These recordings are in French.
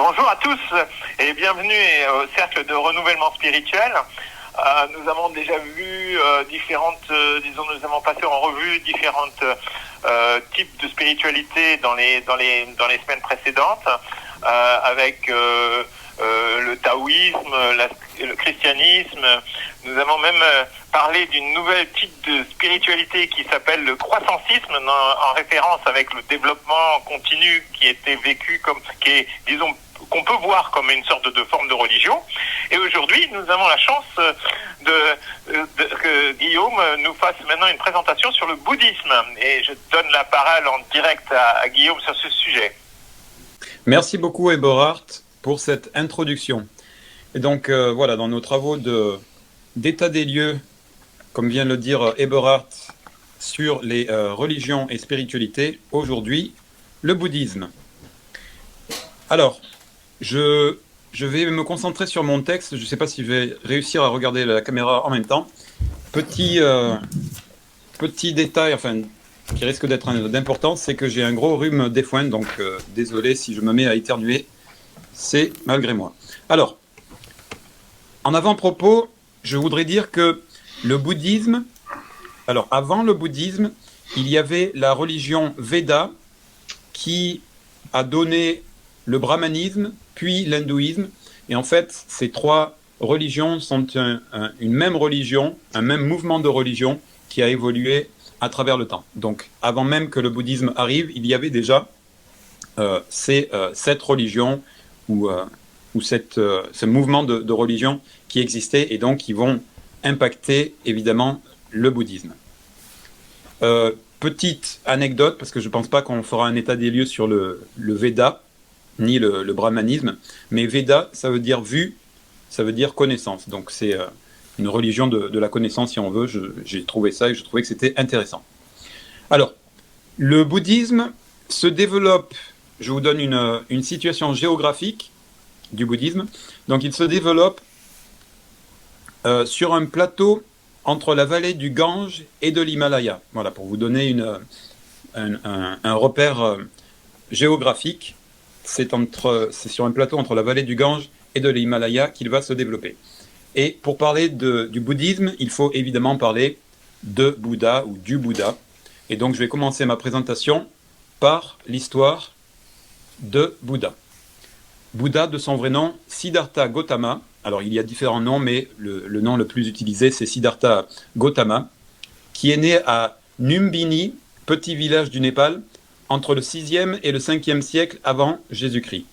Bonjour à tous et bienvenue au Cercle de Renouvellement Spirituel. Nous avons déjà vu nous avons passé en revue différentes types de spiritualité dans les semaines précédentes, avec le taoïsme, le christianisme. Nous avons même parlé d'une nouvelle type de spiritualité qui s'appelle le croissancisme, en référence avec le développement continu qui était vécu qu'on peut voir comme une sorte de forme de religion. Et aujourd'hui, nous avons la chance que Guillaume nous fasse maintenant une présentation sur le bouddhisme. Et je donne la parole en direct à Guillaume sur ce sujet. Merci beaucoup, Eberhard, pour cette introduction. Et donc, voilà, dans nos travaux d'état des lieux, comme vient de le dire Eberhard, sur les religions et spiritualités, aujourd'hui, le bouddhisme. Alors, je vais me concentrer sur mon texte. Je ne sais pas si je vais réussir à regarder la caméra en même temps. Petit détail, enfin, qui risque d'être d'importance, c'est que j'ai un gros rhume des foins, donc désolé si je me mets à éternuer, c'est malgré moi. Alors, en avant-propos, je voudrais dire que le bouddhisme, alors avant le bouddhisme, il y avait la religion Veda qui a donné le brahmanisme, puis l'hindouisme. Et en fait, ces trois religions sont une même religion, un même mouvement de religion qui a évolué à travers le temps. Donc, avant même que le bouddhisme arrive, il y avait déjà cette religion ou ce mouvement de religion qui existait et donc qui vont impacter évidemment le bouddhisme. Petite anecdote, parce que je ne pense pas qu'on fera un état des lieux sur le Veda, ni le brahmanisme, mais Veda, ça veut dire vue, ça veut dire connaissance. Donc c'est une religion de la connaissance, si on veut. J'ai trouvé ça et je trouvais que c'était intéressant. Alors, le bouddhisme se développe, je vous donne une situation géographique du bouddhisme. Donc il se développe sur un plateau entre la vallée du Gange et de l'Himalaya. Voilà, pour vous donner un repère géographique. C'est sur un plateau entre la vallée du Gange et de l'Himalaya qu'il va se développer. Et pour parler du bouddhisme, il faut évidemment parler de Bouddha ou du Bouddha. Et donc je vais commencer ma présentation par l'histoire de Bouddha. Bouddha, de son vrai nom, Siddhartha Gautama. Alors il y a différents noms, mais le nom le plus utilisé, c'est Siddhartha Gautama, qui est né à Lumbini, petit village du Népal, entre le 6e et le 5e siècle avant Jésus-Christ.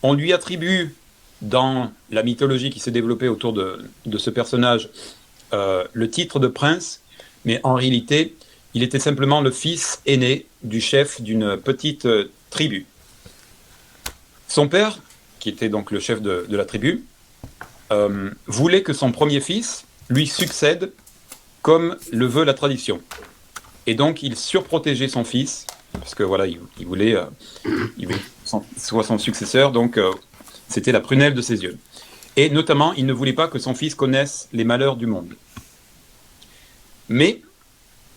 On lui attribue, dans la mythologie qui s'est développée autour de ce personnage, le titre de prince, mais en réalité, il était simplement le fils aîné du chef d'une petite tribu. Son père, qui était donc le chef de la tribu, voulait que son premier fils lui succède comme le veut la tradition. Et donc, il surprotégeait son fils, parce que voilà, il voulait soit son successeur, donc c'était la prunelle de ses yeux. Et notamment, il ne voulait pas que son fils connaisse les malheurs du monde. Mais,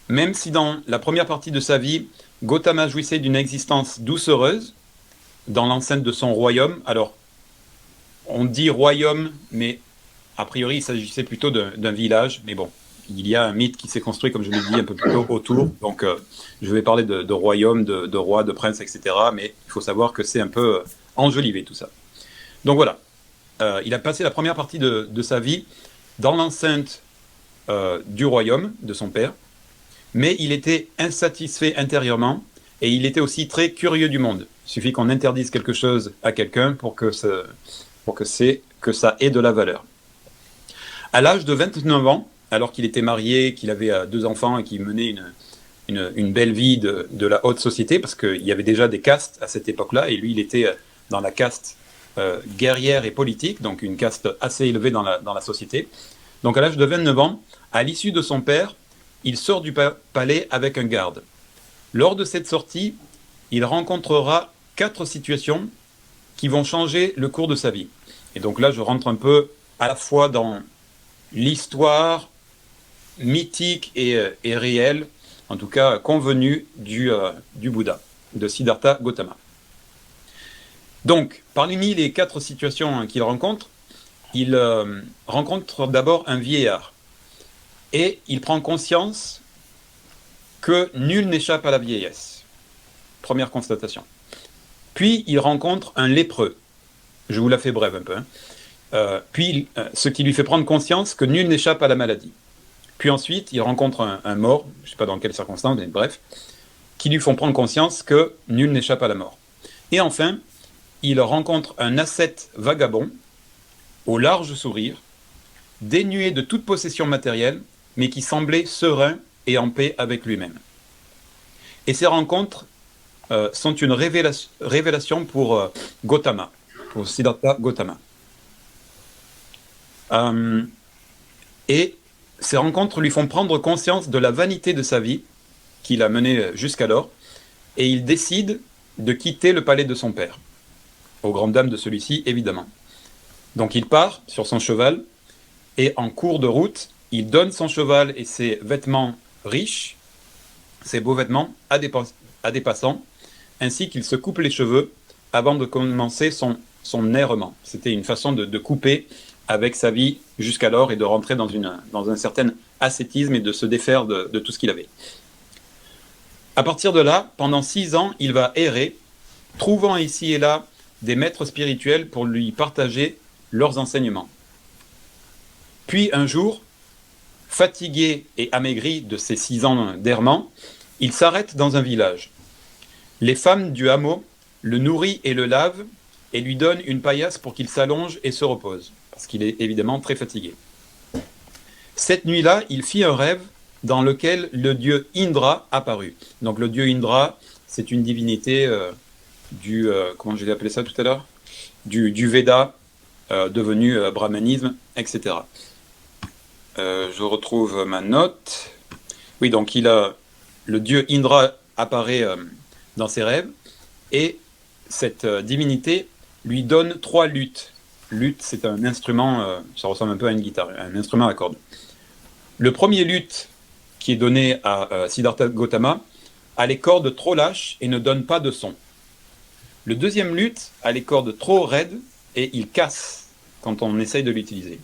même si dans la première partie de sa vie, Gautama jouissait d'une existence doucereuse, dans l'enceinte de son royaume, alors, on dit royaume, mais a priori, il s'agissait plutôt d'un village, mais bon, il y a un mythe qui s'est construit, comme je l'ai dit, un peu plus tôt autour. Donc, je vais parler de royaume, de roi, de prince, etc. Mais il faut savoir que c'est un peu enjolivé, tout ça. Donc voilà, il a passé la première partie de sa vie dans l'enceinte du royaume de son père, mais il était insatisfait intérieurement et il était aussi très curieux du monde. Il suffit qu'on interdise quelque chose à quelqu'un pour que ça ait de la valeur. À l'âge de 29 ans, alors qu'il était marié, qu'il avait 2 enfants et qu'il menait une belle vie de la haute société, parce qu'il y avait déjà des castes à cette époque-là, et lui, il était dans la caste guerrière et politique, donc une caste assez élevée dans la société. Donc à l'âge de 29 ans, à l'issue de son père, il sort du palais avec un garde. Lors de cette sortie, il rencontrera 4 situations qui vont changer le cours de sa vie. Et donc là, je rentre un peu à la fois dans l'histoire mythique et réelle, en tout cas convenue du Bouddha, de Siddhartha Gautama. Donc, parmi les 4 situations qu'il rencontre, il rencontre d'abord un vieillard. Et il prend conscience que nul n'échappe à la vieillesse. Première constatation. Puis il rencontre un lépreux. Je vous la fais brève un peu. Puis ce qui lui fait prendre conscience que nul n'échappe à la maladie. Puis ensuite, il rencontre un mort, je ne sais pas dans quelles circonstances, mais bref, qui lui font prendre conscience que nul n'échappe à la mort. Et enfin, il rencontre un ascète vagabond, au large sourire, dénué de toute possession matérielle, mais qui semblait serein et en paix avec lui-même. Et ces rencontres sont une révélation pour Gautama, pour Siddhartha Gautama. Et ces rencontres lui font prendre conscience de la vanité de sa vie, qu'il a menée jusqu'alors, et il décide de quitter le palais de son père, aux grandes dames de celui-ci, évidemment. Donc il part sur son cheval, et en cours de route, il donne son cheval et ses vêtements riches, ses beaux vêtements, à des passants, ainsi qu'il se coupe les cheveux avant de commencer son errement. C'était une façon de couper avec sa vie jusqu'alors et de rentrer dans un certain ascétisme et de se défaire de tout ce qu'il avait. À partir de là, pendant 6 ans, il va errer, trouvant ici et là des maîtres spirituels pour lui partager leurs enseignements. Puis un jour, fatigué et amaigri de ces 6 ans d'errement, il s'arrête dans un village. Les femmes du hameau le nourrissent et le lavent et lui donnent une paillasse pour qu'il s'allonge et se repose, parce qu'il est évidemment très fatigué. Cette nuit-là, il fit un rêve dans lequel le dieu Indra apparut. Donc le dieu Indra, c'est une divinité comment j'ai appelé ça tout à l'heure, du Veda, devenu brahmanisme, etc. Je retrouve ma note. Oui, donc le dieu Indra apparaît dans ses rêves, et cette divinité lui donne 3 luttes. Lutte, c'est un instrument, ça ressemble un peu à une guitare, un instrument à cordes. Le premier luth qui est donné à Siddhartha Gautama a les cordes trop lâches et ne donne pas de son. Le deuxième luth a les cordes trop raides et il casse quand on essaye de l'utiliser.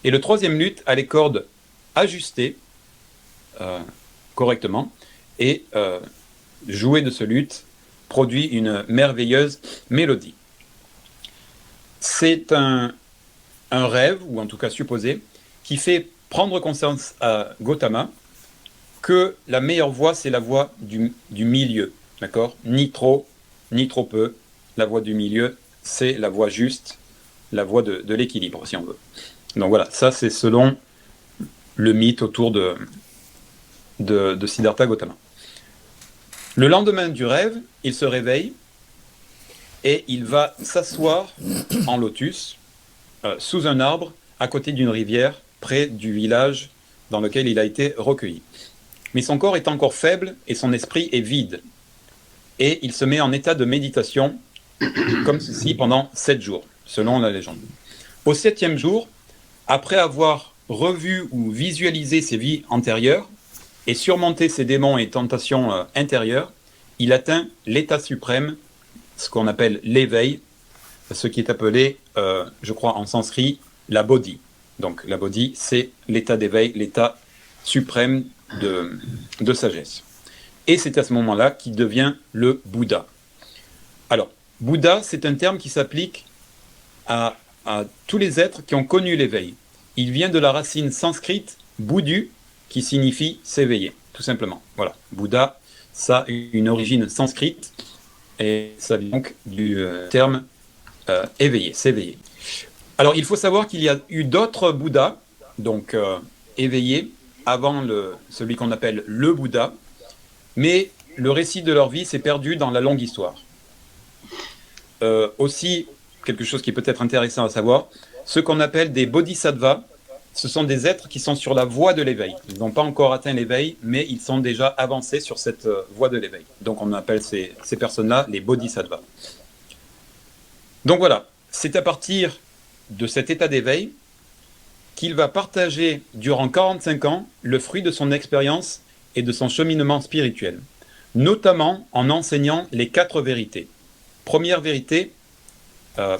Et le troisième luth a les cordes ajustées correctement, et jouer de ce luth produit une merveilleuse mélodie. C'est un rêve, ou en tout cas supposé, qui fait prendre conscience à Gautama que la meilleure voie, c'est la voie du milieu, d'accord ? Ni trop, ni trop peu. La voie du milieu, c'est la voie juste, la voie de l'équilibre, si on veut. Donc voilà, ça c'est selon le mythe autour de Siddhartha Gautama. Le lendemain du rêve, il se réveille et il va s'asseoir en lotus sous un arbre à côté d'une rivière près du village dans lequel il a été recueilli. Mais son corps est encore faible et son esprit est vide. Et il se met en état de méditation comme ceci pendant 7 jours, selon la légende. Au 7e jour, après avoir revu ou visualisé ses vies antérieures et surmonté ses démons et tentations intérieures, il atteint l'état suprême, ce qu'on appelle l'éveil, ce qui est appelé, je crois en sanskrit, la bodhi. Donc la bodhi, c'est l'état d'éveil, l'état suprême de sagesse. Et c'est à ce moment-là qu'il devient le Bouddha. Alors, Bouddha, c'est un terme qui s'applique à tous les êtres qui ont connu l'éveil. Il vient de la racine sanskrite Buddhu, qui signifie s'éveiller, tout simplement. Voilà, Bouddha, ça a une origine sanskrite, et ça vient donc du terme éveiller, s'éveiller. Alors, il faut savoir qu'il y a eu d'autres Bouddhas, donc éveillés, avant celui qu'on appelle le Bouddha, mais le récit de leur vie s'est perdu dans la longue histoire. Aussi, quelque chose qui est peut-être intéressant à savoir, ce qu'on appelle des bodhisattvas, ce sont des êtres qui sont sur la voie de l'éveil. Ils n'ont pas encore atteint l'éveil, mais ils sont déjà avancés sur cette voie de l'éveil. Donc on appelle ces personnes-là les bodhisattvas. Donc voilà, c'est à partir de cet état d'éveil qu'il va partager durant 45 ans le fruit de son expérience et de son cheminement spirituel, notamment en enseignant les 4 vérités. Première vérité,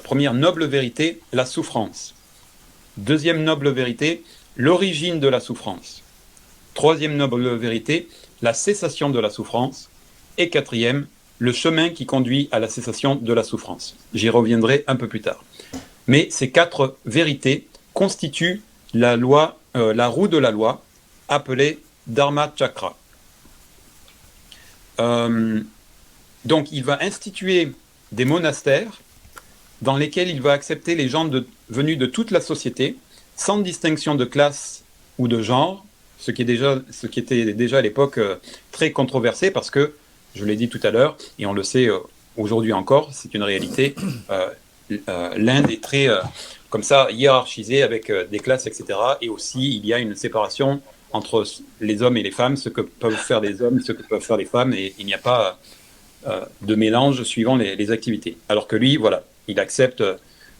première noble vérité, la souffrance. Deuxième noble vérité, l'origine de la souffrance. Troisième noble vérité, la cessation de la souffrance. Et quatrième, le chemin qui conduit à la cessation de la souffrance. J'y reviendrai un peu plus tard. Mais ces 4 vérités constituent la roue de la loi, appelée Dharma Chakra. Donc il va instituer des monastères dans lesquels il va accepter les gens venus de toute la société, sans distinction de classe ou de genre, ce qui était déjà à l'époque très controversé, parce que, je l'ai dit tout à l'heure, et on le sait aujourd'hui encore, c'est une réalité, l'Inde est très, comme ça, hiérarchisée avec des classes, etc. Et aussi, il y a une séparation entre les hommes et les femmes, ce que peuvent faire les hommes, ce que peuvent faire les femmes, et il n'y a pas de mélange suivant les activités. Alors que lui, voilà, il accepte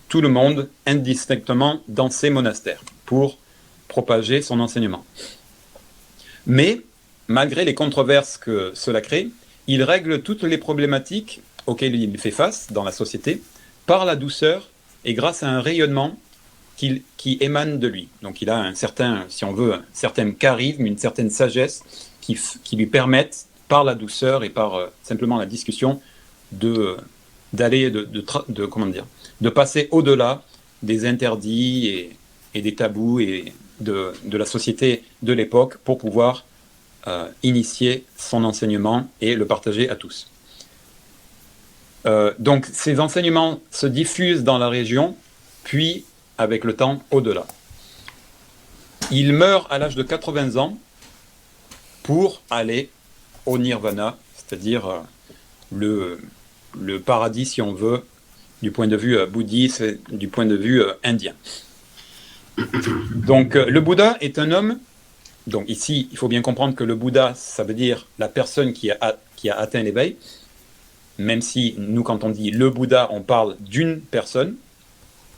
tout le monde indistinctement dans ses monastères pour propager son enseignement. Mais, malgré les controverses que cela crée, il règle toutes les problématiques auxquelles il fait face dans la société par la douceur et grâce à un rayonnement qui émane de lui. Donc il a un certain, si on veut, un certain charisme, une certaine sagesse qui lui permettent, par la douceur et par simplement la discussion, de passer au-delà des interdits et des tabous et de la société de l'époque pour pouvoir initier son enseignement et le partager à tous. Donc ces enseignements se diffusent dans la région, puis avec le temps au-delà. Il meurt à l'âge de 80 ans pour aller au nirvana, c'est-à-dire le paradis, si on veut, du point de vue bouddhiste et du point de vue indien. Donc le Bouddha est un homme. Donc ici, il faut bien comprendre que le Bouddha, ça veut dire la personne qui a atteint l'éveil, même si nous, quand on dit le Bouddha, on parle d'une personne.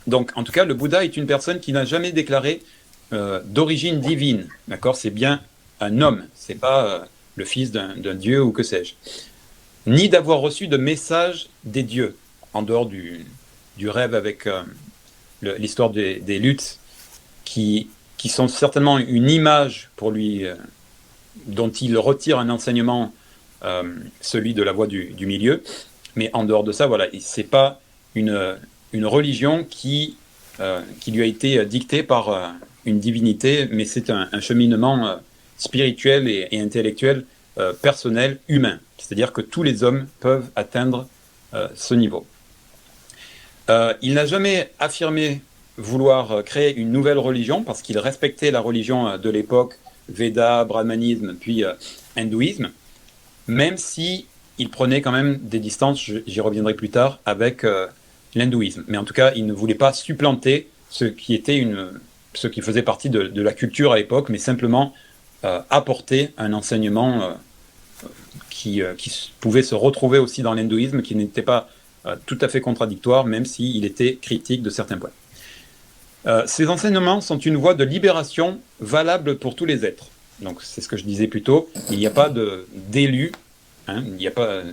Donc en tout cas, le Bouddha est une personne qui n'a jamais déclaré d'origine divine. D'accord ? C'est bien un homme, c'est pas le fils d'un dieu ou que sais-je. Ni d'avoir reçu de message des dieux, en dehors du rêve avec l'histoire des luttes qui sont certainement une image pour lui, dont il retire un enseignement, celui de la voie du milieu. Mais en dehors de ça, voilà, c'est pas une religion qui lui a été dictée par une divinité, mais c'est un cheminement spirituel et intellectuel, personnel, humain. C'est-à-dire que tous les hommes peuvent atteindre ce niveau. Il n'a jamais affirmé vouloir créer une nouvelle religion parce qu'il respectait la religion de l'époque, Veda, brahmanisme, puis hindouisme, même si il prenait quand même des distances, j'y reviendrai plus tard, avec l'hindouisme. Mais en tout cas, il ne voulait pas supplanter ce qui faisait partie de la culture à l'époque, mais simplement apporter un enseignement qui pouvait se retrouver aussi dans l'hindouisme, qui n'était pas tout à fait contradictoire, même s'il était critique de certains points. Ces enseignements sont une voie de libération valable pour tous les êtres. Donc c'est ce que je disais plus tôt, il n'y a pas d'élus, il n'y a pas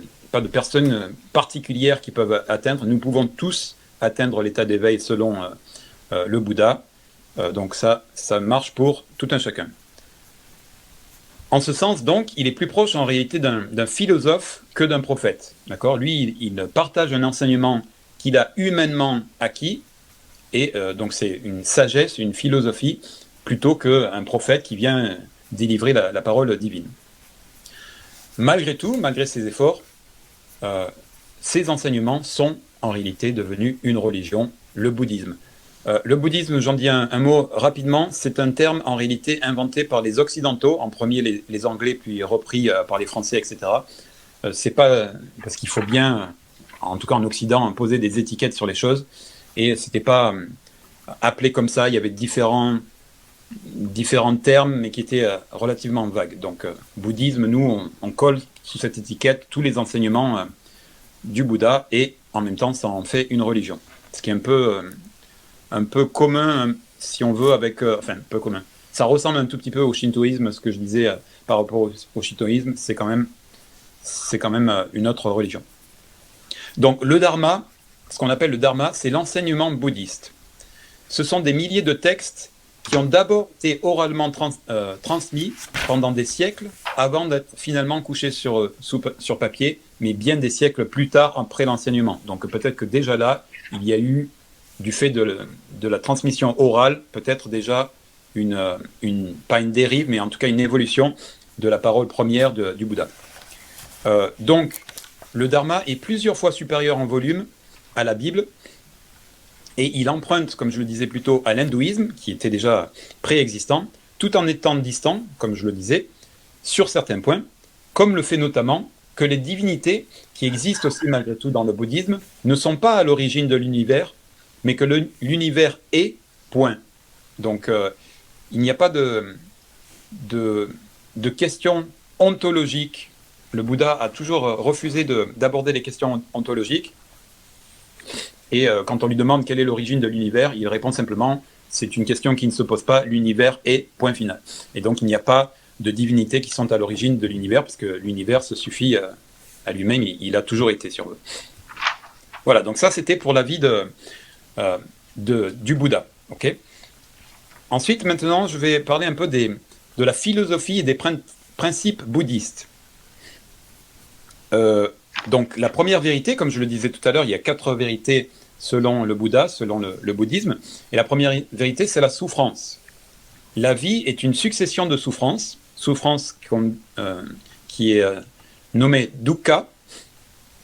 de personnes particulières qui peuvent atteindre. Nous pouvons tous atteindre l'état d'éveil selon le Bouddha. Donc ça marche pour tout un chacun. En ce sens, donc, il est plus proche en réalité d'un philosophe que d'un prophète. D'accord ? Lui, il partage un enseignement qu'il a humainement acquis, et donc c'est une sagesse, une philosophie, plutôt qu'un prophète qui vient délivrer la parole divine. Malgré tout, malgré ses efforts, ces enseignements sont en réalité devenus une religion, le bouddhisme. Le bouddhisme, j'en dis un mot rapidement, c'est un terme en réalité inventé par les Occidentaux, en premier les Anglais, puis repris par les Français, etc. C'est pas parce qu'il faut bien, en tout cas en Occident, poser des étiquettes sur les choses, et c'était pas appelé comme ça, il y avait différents termes, mais qui étaient relativement vagues. Donc bouddhisme, nous, on colle sous cette étiquette tous les enseignements du Bouddha, et en même temps, ça en fait une religion. Ce qui est un peu commun, si on veut, avec... enfin, un peu commun. Ça ressemble un tout petit peu au shintoïsme, ce que je disais par rapport au shintoïsme, c'est quand même une autre religion. Donc, le dharma, ce qu'on appelle le Dharma, c'est l'enseignement bouddhiste. Ce sont des milliers de textes qui ont d'abord été oralement transmis pendant des siècles avant d'être finalement couchés sur papier, mais bien des siècles plus tard après l'enseignement. Donc peut-être que déjà là, il y a eu, du fait de la transmission orale, peut-être déjà pas une dérive, mais en tout cas une évolution de la parole première du Bouddha. Donc le Dharma est plusieurs fois supérieur en volume à la Bible, et il emprunte, comme je le disais plus tôt, à l'hindouisme, qui était déjà préexistant, tout en étant distant, comme je le disais, sur certains points, comme le fait notamment que les divinités qui existent aussi malgré tout dans le bouddhisme ne sont pas à l'origine de l'univers, mais que l'univers est, point. Donc il n'y a pas de questions ontologiques. Le Bouddha a toujours refusé d'aborder les questions ontologiques. Et quand on lui demande quelle est l'origine de l'univers, il répond simplement, c'est une question qui ne se pose pas, l'univers est, point final. Et donc il n'y a pas de divinités qui sont à l'origine de l'univers, parce que l'univers se suffit à lui-même, il a toujours été, si on veut. Voilà, donc ça c'était pour la vie du Bouddha. Okay. Ensuite, maintenant, je vais parler un peu de la philosophie et des principes bouddhistes. Donc la première vérité, comme je le disais tout à l'heure, il y a 4 vérités selon le Bouddha, selon le bouddhisme, et la première vérité, c'est la souffrance. La vie est une succession de souffrances, qui est nommée dukkha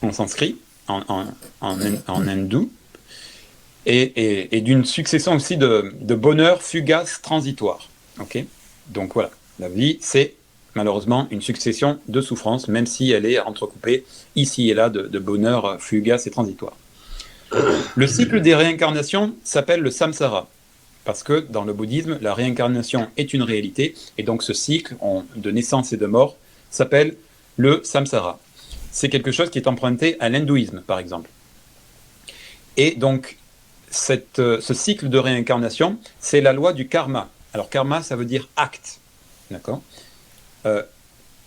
en sanskrit, en hindou, et d'une succession aussi de bonheur fugace transitoire. Okay. Donc voilà, la vie, c'est malheureusement une succession de souffrances, même si elle est entrecoupée ici et là de bonheur fugace et transitoire. Le cycle des réincarnations s'appelle le samsara, parce que dans le bouddhisme, la réincarnation est une réalité, et donc ce cycle de naissance et de mort s'appelle le samsara. C'est quelque chose qui est emprunté à l'hindouisme, par exemple. Et donc, ce cycle de réincarnation, c'est la loi du karma. Alors, karma, ça veut dire acte. D'accord ?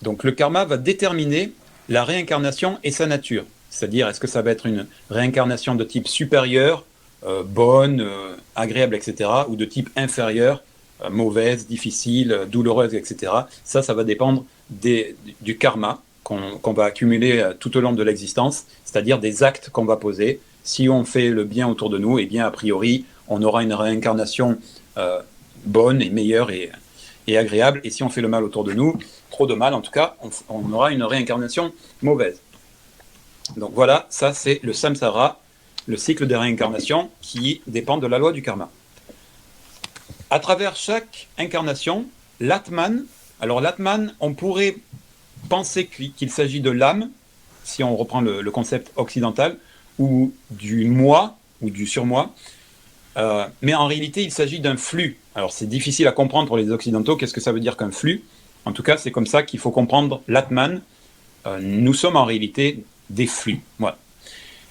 Donc, le karma va déterminer la réincarnation et sa nature. C'est-à-dire, est-ce que ça va être une réincarnation de type supérieur, bonne, agréable, etc., ou de type inférieur, mauvaise, difficile, douloureuse, etc. Ça va dépendre du karma qu'on va accumuler tout au long de l'existence, c'est-à-dire des actes qu'on va poser. Si on fait le bien autour de nous, eh bien, a priori, on aura une réincarnation bonne et meilleure et agréable. Et si on fait le mal autour de nous, trop de mal en tout cas, on aura une réincarnation mauvaise. Donc voilà, ça c'est le samsara, le cycle des réincarnations qui dépend de la loi du karma. À travers chaque incarnation, l'atman, alors l'atman, on pourrait penser qu'il s'agit de l'âme, si on reprend le concept occidental, ou du moi, ou du surmoi, mais en réalité il s'agit d'un flux. Alors c'est difficile à comprendre pour les occidentaux, qu'est-ce que ça veut dire qu'un flux ? En tout cas c'est comme ça qu'il faut comprendre l'atman. Nous sommes en réalité des flux. Voilà.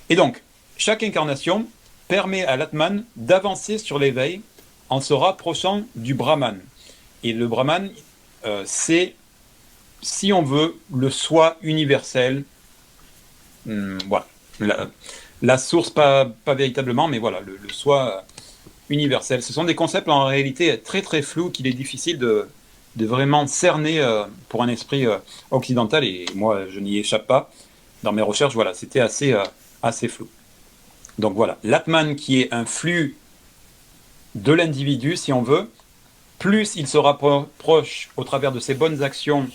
Et donc, chaque incarnation permet à l'atman d'avancer sur l'éveil en se rapprochant du brahman. Et le brahman, c'est, si on veut, le soi universel. Voilà. La source, pas véritablement, mais voilà, le soi universel. Ce sont des concepts en réalité très très flous qu'il est difficile de vraiment cerner pour un esprit occidental, et moi je n'y échappe pas. Dans mes recherches, voilà, c'était assez flou. Donc voilà, l'atman qui est un flux de l'individu, si on veut, plus il se rapproche au travers de ses bonnes actions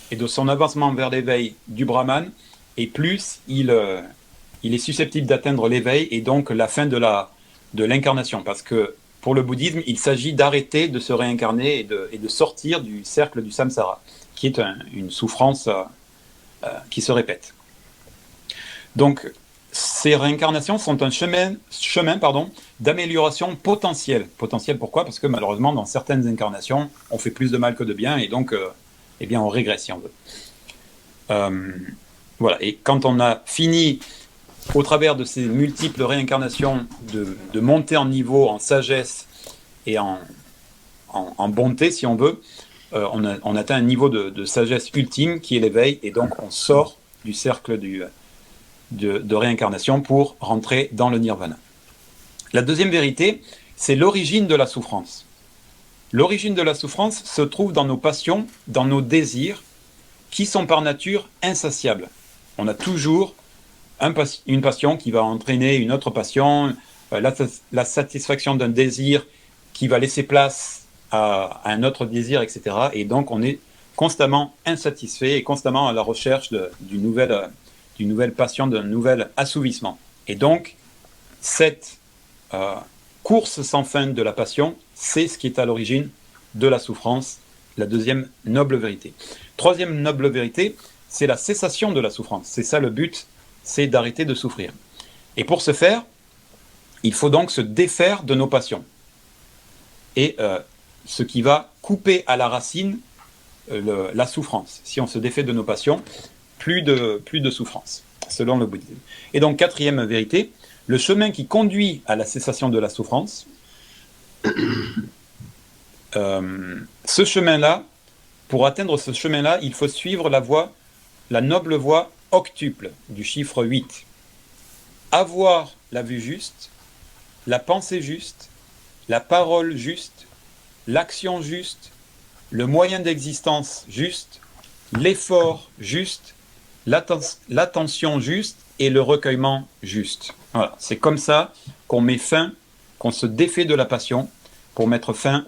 et de son avancement vers l'éveil du brahman, et plus il est susceptible d'atteindre l'éveil et donc la fin de l'incarnation. Parce que pour le bouddhisme, il s'agit d'arrêter de se réincarner et de sortir du cercle du samsara, qui est une souffrance qui se répète. Donc, ces réincarnations sont un chemin d'amélioration potentielle. Potentielle pourquoi ? Parce que malheureusement, dans certaines incarnations, on fait plus de mal que de bien, et donc eh bien, on régresse si on veut. Voilà. Et quand on a fini, au travers de ces multiples réincarnations, de monter en niveau, en sagesse et en bonté, si on veut, on atteint un niveau de sagesse ultime qui est l'éveil, et donc on sort du cercle de réincarnation pour rentrer dans le nirvana. La deuxième vérité, c'est l'origine de la souffrance. L'origine de la souffrance se trouve dans nos passions, dans nos désirs, qui sont par nature insatiables. On a toujours une passion qui va entraîner une autre passion, la satisfaction d'un désir qui va laisser place à un autre désir, etc. Et donc on est constamment insatisfait et constamment à la recherche d'une nouvelle passion, d'un nouvel assouvissement. Et donc, cette course sans fin de la passion, c'est ce qui est à l'origine de la souffrance, la deuxième noble vérité. Troisième noble vérité, c'est la cessation de la souffrance. C'est ça le but, c'est d'arrêter de souffrir. Et pour ce faire, il faut donc se défaire de nos passions. Et ce qui va couper à la racine la souffrance. Si on se défait de nos passions, plus de souffrance, selon le bouddhisme. Et donc, quatrième vérité, le chemin qui conduit à la cessation de la souffrance, ce chemin-là, pour atteindre ce chemin-là, il faut suivre la noble voie octuple du chiffre 8. Avoir la vue juste, la pensée juste, la parole juste, l'action juste, le moyen d'existence juste, l'effort juste, l'attention juste et le recueillement juste. Voilà, c'est comme ça qu'on met fin, qu'on se défait de la passion pour mettre fin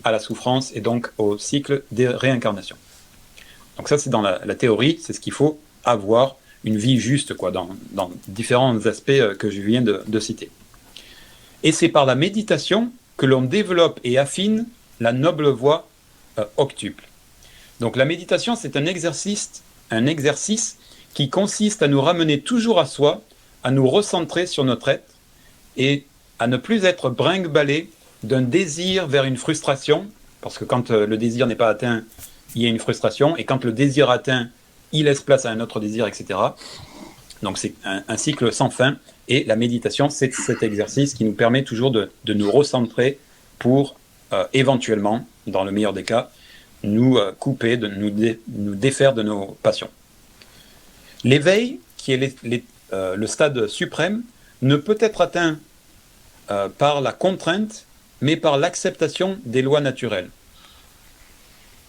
à la souffrance et donc au cycle des réincarnations. Donc ça, c'est dans la théorie, c'est ce qu'il faut avoir, une vie juste, quoi, dans différents aspects que je viens de citer. Et c'est par la méditation que l'on développe et affine la noble voie octuple. Donc la méditation, c'est un exercice qui consiste à nous ramener toujours à soi, à nous recentrer sur notre être et à ne plus être brinque-ballé d'un désir vers une frustration, parce que quand le désir n'est pas atteint, il y a une frustration, et quand le désir atteint, il laisse place à un autre désir, etc. Donc c'est un cycle sans fin, et la méditation, c'est cet exercice qui nous permet toujours de nous recentrer pour éventuellement, dans le meilleur des cas, nous couper, de nous défaire de nos passions. L'éveil, qui est le stade suprême, ne peut être atteint par la contrainte, mais par l'acceptation des lois naturelles.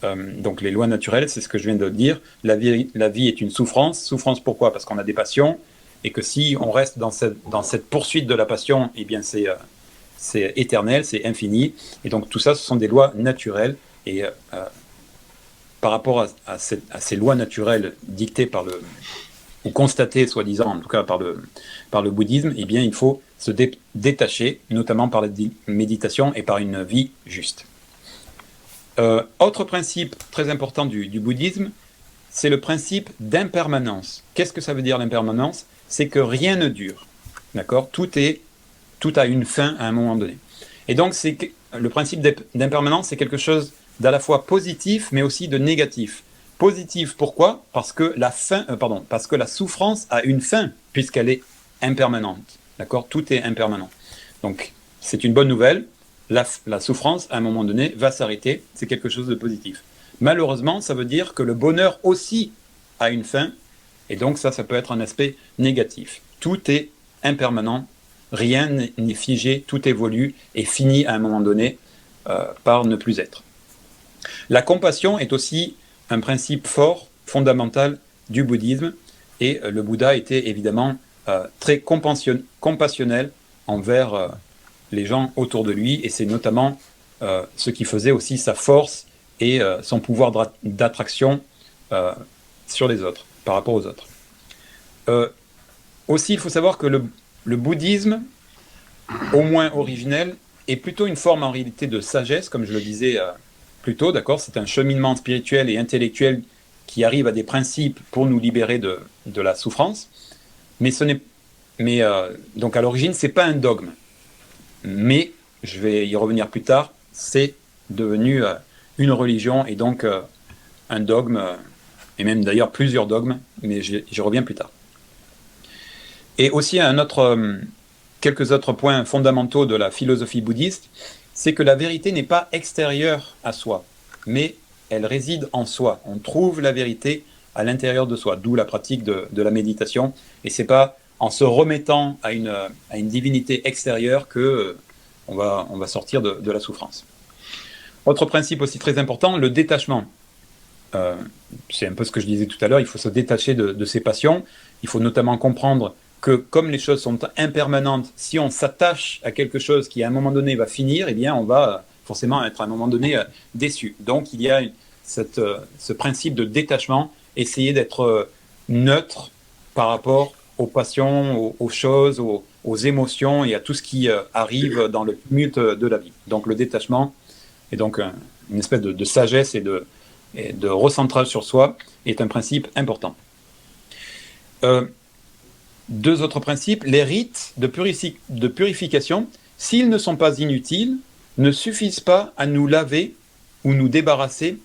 Donc les lois naturelles, c'est ce que je viens de dire. La vie est une souffrance. Souffrance pourquoi? Parce qu'on a des passions, et que si on reste dans cette poursuite de la passion, eh bien c'est éternel, c'est infini. Et donc tout ça, ce sont des lois naturelles. Et par rapport à ces lois naturelles dictées ou constatées, soi-disant, en tout cas par le bouddhisme, eh bien il faut se détacher, notamment par la méditation et par une vie juste. Autre principe très important du bouddhisme, c'est le principe d'impermanence. Qu'est-ce que ça veut dire l'impermanence? C'est que rien ne dure. D'accord? Tout a une fin à un moment donné. Et donc le principe d'impermanence, c'est quelque chose d'à la fois positif, mais aussi de négatif. Positif, pourquoi? Parce que la souffrance a une fin, puisqu'elle est impermanente. D'accord? Tout est impermanent. Donc, c'est une bonne nouvelle. La souffrance, à un moment donné, va s'arrêter. C'est quelque chose de positif. Malheureusement, ça veut dire que le bonheur aussi a une fin. Et donc, ça peut être un aspect négatif. Tout est impermanent. Rien n'est figé. Tout évolue et finit à un moment donné par ne plus être. La compassion est aussi un principe fort, fondamental du bouddhisme. Et le Bouddha était évidemment très compassionnel envers les gens autour de lui, et c'est notamment ce qui faisait aussi sa force et son pouvoir d'attraction sur les autres, par rapport aux autres. Aussi, il faut savoir que le bouddhisme, au moins originel, est plutôt une forme en réalité de sagesse, comme je le disais plus tôt, d'accord? C'est un cheminement spirituel et intellectuel qui arrive à des principes pour nous libérer de la souffrance. Donc à l'origine, c'est pas un dogme. Mais, je vais y revenir plus tard, c'est devenu une religion et donc un dogme, et même d'ailleurs plusieurs dogmes, mais j'y reviens plus tard. Et aussi quelques autres points fondamentaux de la philosophie bouddhiste, c'est que la vérité n'est pas extérieure à soi, mais elle réside en soi. On trouve la vérité à l'intérieur de soi, d'où la pratique de la méditation. Et c'est pas en se remettant à une divinité extérieure que on va sortir de la souffrance. Autre principe aussi très important, le détachement. C'est un peu ce que je disais tout à l'heure, il faut se détacher de ses passions. Il faut notamment comprendre que comme les choses sont impermanentes, si on s'attache à quelque chose qui à un moment donné va finir, eh bien on va forcément être à un moment donné déçu. Donc il y a ce principe de détachement, essayer d'être neutre par rapport aux passions, aux choses, aux émotions et à tout ce qui arrive dans le tumulte de la vie. Donc le détachement est donc une espèce de sagesse et de recentrage sur soi est un principe important. Deux autres principes, les rites de purification, s'ils ne sont pas inutiles, ne suffisent pas à nous laver ou nous débarrasser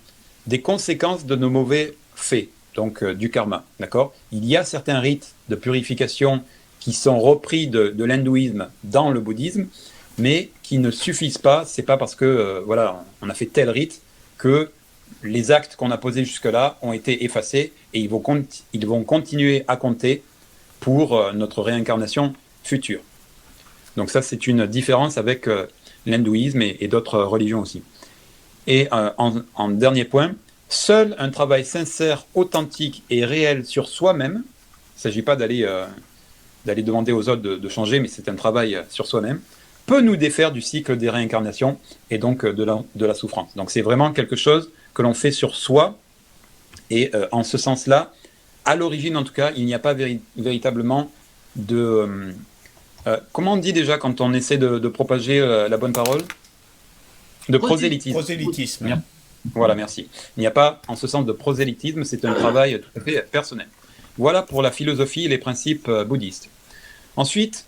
des conséquences de nos mauvais faits, donc du karma, d'accord ? Il y a certains rites de purification qui sont repris de l'hindouisme dans le bouddhisme, mais qui ne suffisent pas. C'est pas parce que voilà, on a fait tel rite que les actes qu'on a posés jusque-là ont été effacés et ils vont continuer à compter pour notre réincarnation future. Donc ça, c'est une différence avec l'hindouisme et d'autres religions aussi. Et en dernier point, seul un travail sincère, authentique et réel sur soi-même, il ne s'agit pas d'aller demander aux autres de changer, mais c'est un travail sur soi-même, peut nous défaire du cycle des réincarnations et donc de la souffrance. Donc c'est vraiment quelque chose que l'on fait sur soi, et en ce sens-là, à l'origine en tout cas, il n'y a pas véritablement de... comment on dit déjà quand on essaie de propager la bonne parole ? De prosélytisme. Prosélytisme. Voilà, merci. Il n'y a pas en ce sens de prosélytisme, c'est un travail tout à fait personnel. Voilà pour la philosophie et les principes bouddhistes. Ensuite,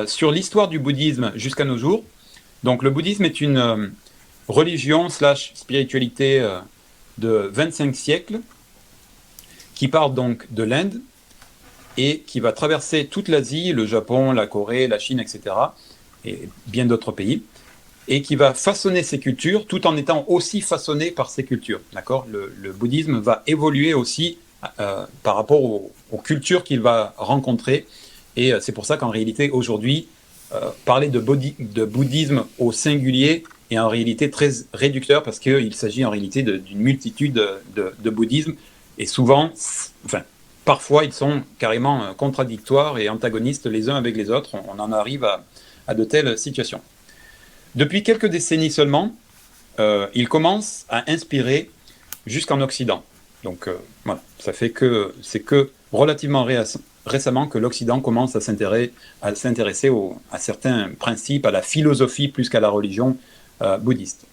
sur l'histoire du bouddhisme jusqu'à nos jours, donc le bouddhisme est une religion / spiritualité de 25 siècles qui part donc de l'Inde et qui va traverser toute l'Asie, le Japon, la Corée, la Chine, etc. et bien d'autres pays, et qui va façonner ces cultures tout en étant aussi façonné par ces cultures. D'accord ? Le bouddhisme va évoluer aussi par rapport aux cultures qu'il va rencontrer, et c'est pour ça qu'en réalité, aujourd'hui, parler de bouddhisme au singulier est en réalité très réducteur, parce qu'il s'agit en réalité d'une multitude de bouddhismes, et souvent, enfin, parfois, ils sont carrément contradictoires et antagonistes les uns avec les autres. On en arrive à de telles situations. Depuis quelques décennies seulement, il commence à inspirer jusqu'en Occident. Donc voilà, ça fait que c'est que relativement récemment que l'Occident commence à s'intéresser à certains principes, à la philosophie plus qu'à la religion bouddhiste.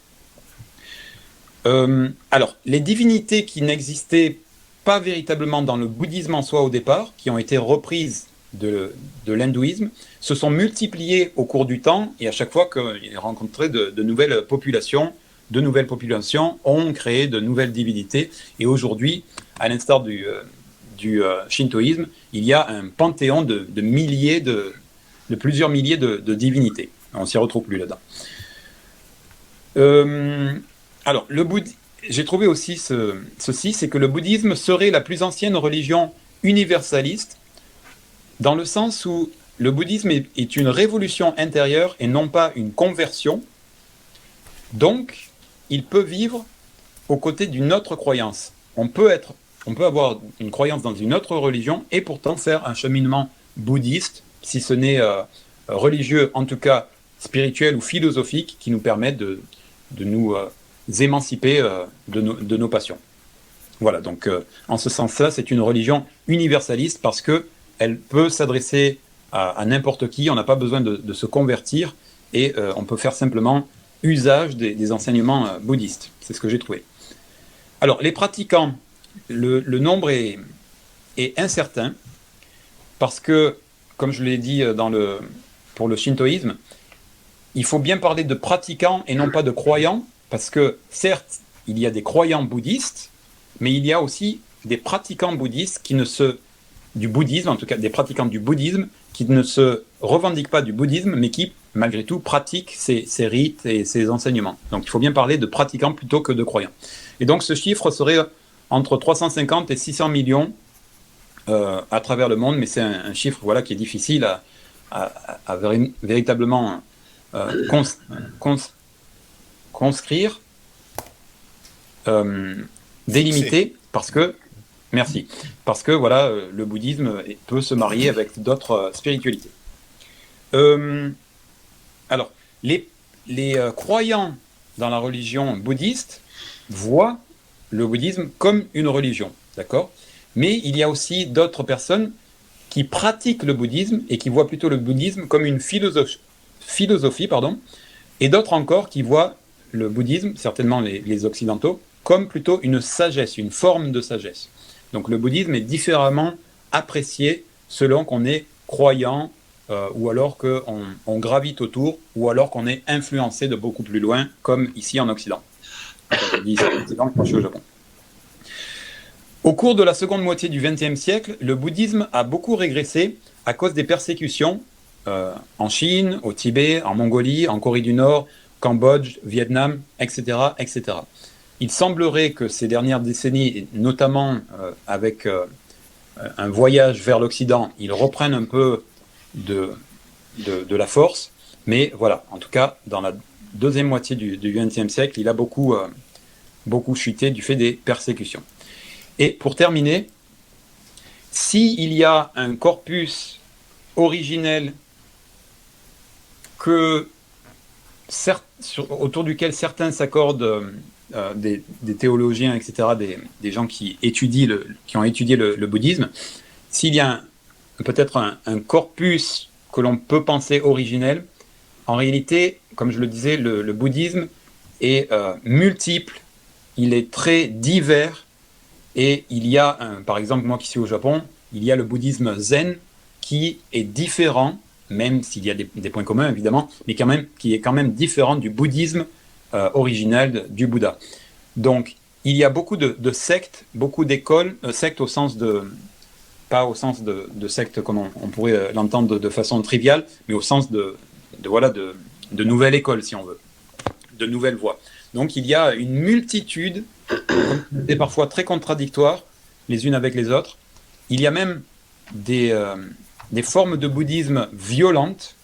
Alors, les divinités qui n'existaient pas véritablement dans le bouddhisme en soi au départ, qui ont été reprises de l'hindouisme, se sont multipliées au cours du temps, et à chaque fois qu'ils rencontraient de nouvelles populations ont créé de nouvelles divinités, et aujourd'hui, à l'instar du shintoïsme, il y a un panthéon de plusieurs milliers de divinités. On ne s'y retrouve plus là-dedans. Alors, j'ai trouvé aussi ceci, c'est que le bouddhisme serait la plus ancienne religion universaliste, dans le sens où le bouddhisme est une révolution intérieure et non pas une conversion. Donc, il peut vivre aux côtés d'une autre croyance. On peut avoir une croyance dans une autre religion et pourtant faire un cheminement bouddhiste, si ce n'est religieux, en tout cas spirituel ou philosophique, qui nous permet de nous émanciper de nos passions. Voilà, donc en ce sens-là, c'est une religion universaliste parce qu'elle peut s'adresser à n'importe qui, on n'a pas besoin de se convertir, et on peut faire simplement usage des enseignements bouddhistes. C'est ce que j'ai trouvé. Alors, les pratiquants, le nombre est incertain, parce que, comme je l'ai dit pour le shintoïsme, il faut bien parler de pratiquants et non pas de croyants, parce que certes, il y a des croyants bouddhistes, mais il y a aussi des pratiquants bouddhistes du bouddhisme, en tout cas des pratiquants du bouddhisme, qui ne se revendiquent pas du bouddhisme, mais qui, malgré tout, pratiquent ces rites et ces enseignements. Donc il faut bien parler de pratiquants plutôt que de croyants. Et donc ce chiffre serait entre 350 et 600 millions à travers le monde, mais c'est un chiffre voilà, qui est difficile à véritablement conscrire, délimiter, parce que voilà, le bouddhisme peut se marier avec d'autres spiritualités. Alors, les croyants dans la religion bouddhiste voient le bouddhisme comme une religion, d'accord ? Mais il y a aussi d'autres personnes qui pratiquent le bouddhisme et qui voient plutôt le bouddhisme comme une philosophie, et d'autres encore qui voient le bouddhisme, certainement les occidentaux, comme plutôt une sagesse, une forme de sagesse. Donc le bouddhisme est différemment apprécié selon qu'on est croyant, ou alors qu'on gravite autour, ou alors qu'on est influencé de beaucoup plus loin, comme ici en Occident. Je dis ici en Occident, quand je suis au Japon. Au cours de la seconde moitié du XXe siècle, le bouddhisme a beaucoup régressé à cause des persécutions en Chine, au Tibet, en Mongolie, en Corée du Nord, Cambodge, Vietnam, etc., etc. Il semblerait que ces dernières décennies, notamment avec un voyage vers l'Occident, ils reprennent un peu de la force, mais voilà, en tout cas, dans la deuxième moitié du XXe siècle, il a beaucoup chuté du fait des persécutions. Et pour terminer, s'il y a un corpus originel autour duquel certains s'accordent, des théologiens, etc., des gens qui ont étudié le bouddhisme, s'il y a peut-être un corpus que l'on peut penser originel, en réalité, comme je le disais, le bouddhisme est multiple, il est très divers, et il y a, par exemple, moi qui suis au Japon, il y a le bouddhisme zen qui est différent, même s'il y a des points communs évidemment, mais qui est quand même différent du bouddhisme original du Bouddha. Donc, il y a beaucoup de sectes, beaucoup d'écoles, sectes au sens pas au sens de secte comme on pourrait l'entendre de façon triviale, mais au sens de nouvelle école, si on veut, de nouvelles voies. Donc il y a une multitude, et parfois très contradictoires, les unes avec les autres. Il y a même des formes de bouddhisme violentes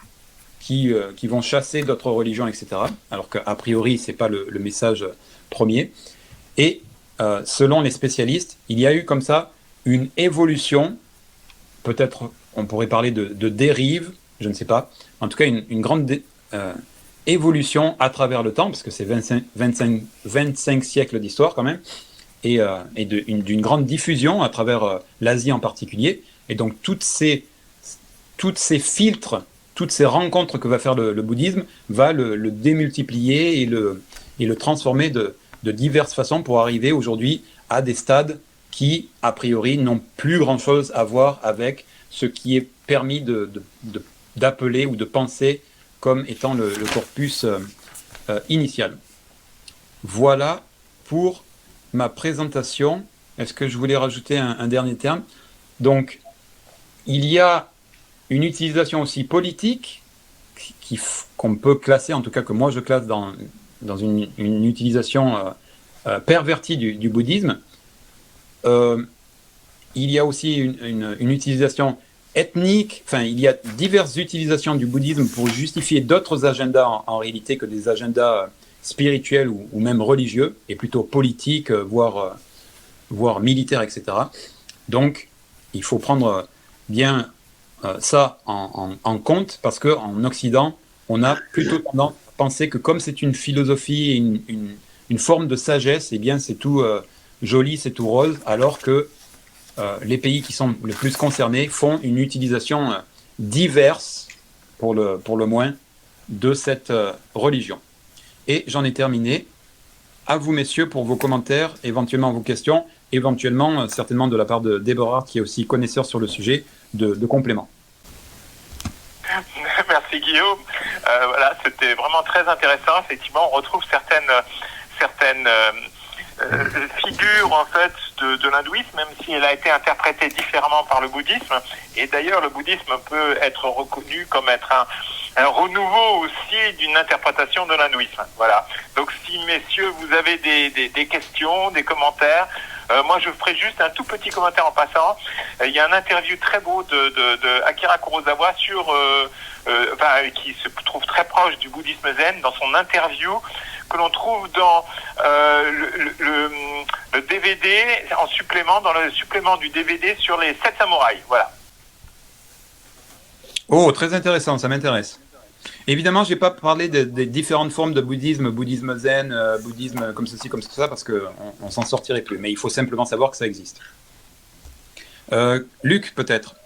qui vont chasser d'autres religions, etc. Alors qu'a priori, ce n'est pas le message premier. Et selon les spécialistes, il y a eu comme ça une évolution, peut-être on pourrait parler de dérive, je ne sais pas, en tout cas une grande évolution à travers le temps, parce que c'est 25 siècles d'histoire quand même, et d'une grande diffusion à travers l'Asie en particulier. Et donc toutes ces filtres, toutes ces rencontres que va faire le bouddhisme, va le démultiplier et le transformer de diverses façons pour arriver aujourd'hui à des stades qui, a priori, n'ont plus grand-chose à voir avec ce qui est permis d'appeler ou de penser comme étant le corpus initial. Voilà pour ma présentation. Est-ce que je voulais rajouter un dernier terme ? Donc, il y a une utilisation aussi politique qu'on peut classer, en tout cas que moi je classe dans une utilisation pervertie du bouddhisme. Il y a aussi une utilisation ethnique, enfin il y a diverses utilisations du bouddhisme pour justifier d'autres agendas en réalité que des agendas spirituels ou même religieux, et plutôt politiques, voire militaires, etc. Donc il faut prendre bien ça en compte, parce qu'en Occident, on a plutôt tendance à penser que comme c'est une philosophie et une forme de sagesse, eh bien c'est tout joli, c'est tout rose, alors que les pays qui sont le plus concernés font une utilisation diverse, pour le moins, de cette religion. Et j'en ai terminé. À vous, messieurs, pour vos commentaires, éventuellement vos questions, éventuellement, certainement de la part de Déborah, qui est aussi connaisseur sur le sujet, de compléments. Merci Guillaume. Voilà, c'était vraiment très intéressant. Effectivement, on retrouve certaines figure en fait de l'hindouisme, même si elle a été interprétée différemment par le bouddhisme. Et d'ailleurs, le bouddhisme peut être reconnu comme être un renouveau aussi d'une interprétation de l'hindouisme. Voilà. Donc, si messieurs, vous avez des questions, des commentaires, Moi, je ferai juste un tout petit commentaire en passant. Il y a un interview très beau de Akira Kurosawa qui se trouve très proche du bouddhisme zen, dans son interview que l'on trouve dans le DVD en supplément, dans le supplément du DVD sur les 7 samouraïs. Voilà. Oh, très intéressant, ça m'intéresse. Évidemment, je n'ai pas parlé des différentes formes de bouddhisme, bouddhisme zen, bouddhisme comme ceci, comme ça, parce qu'on on s'en sortirait plus. Mais il faut simplement savoir que ça existe. Luc, peut-être.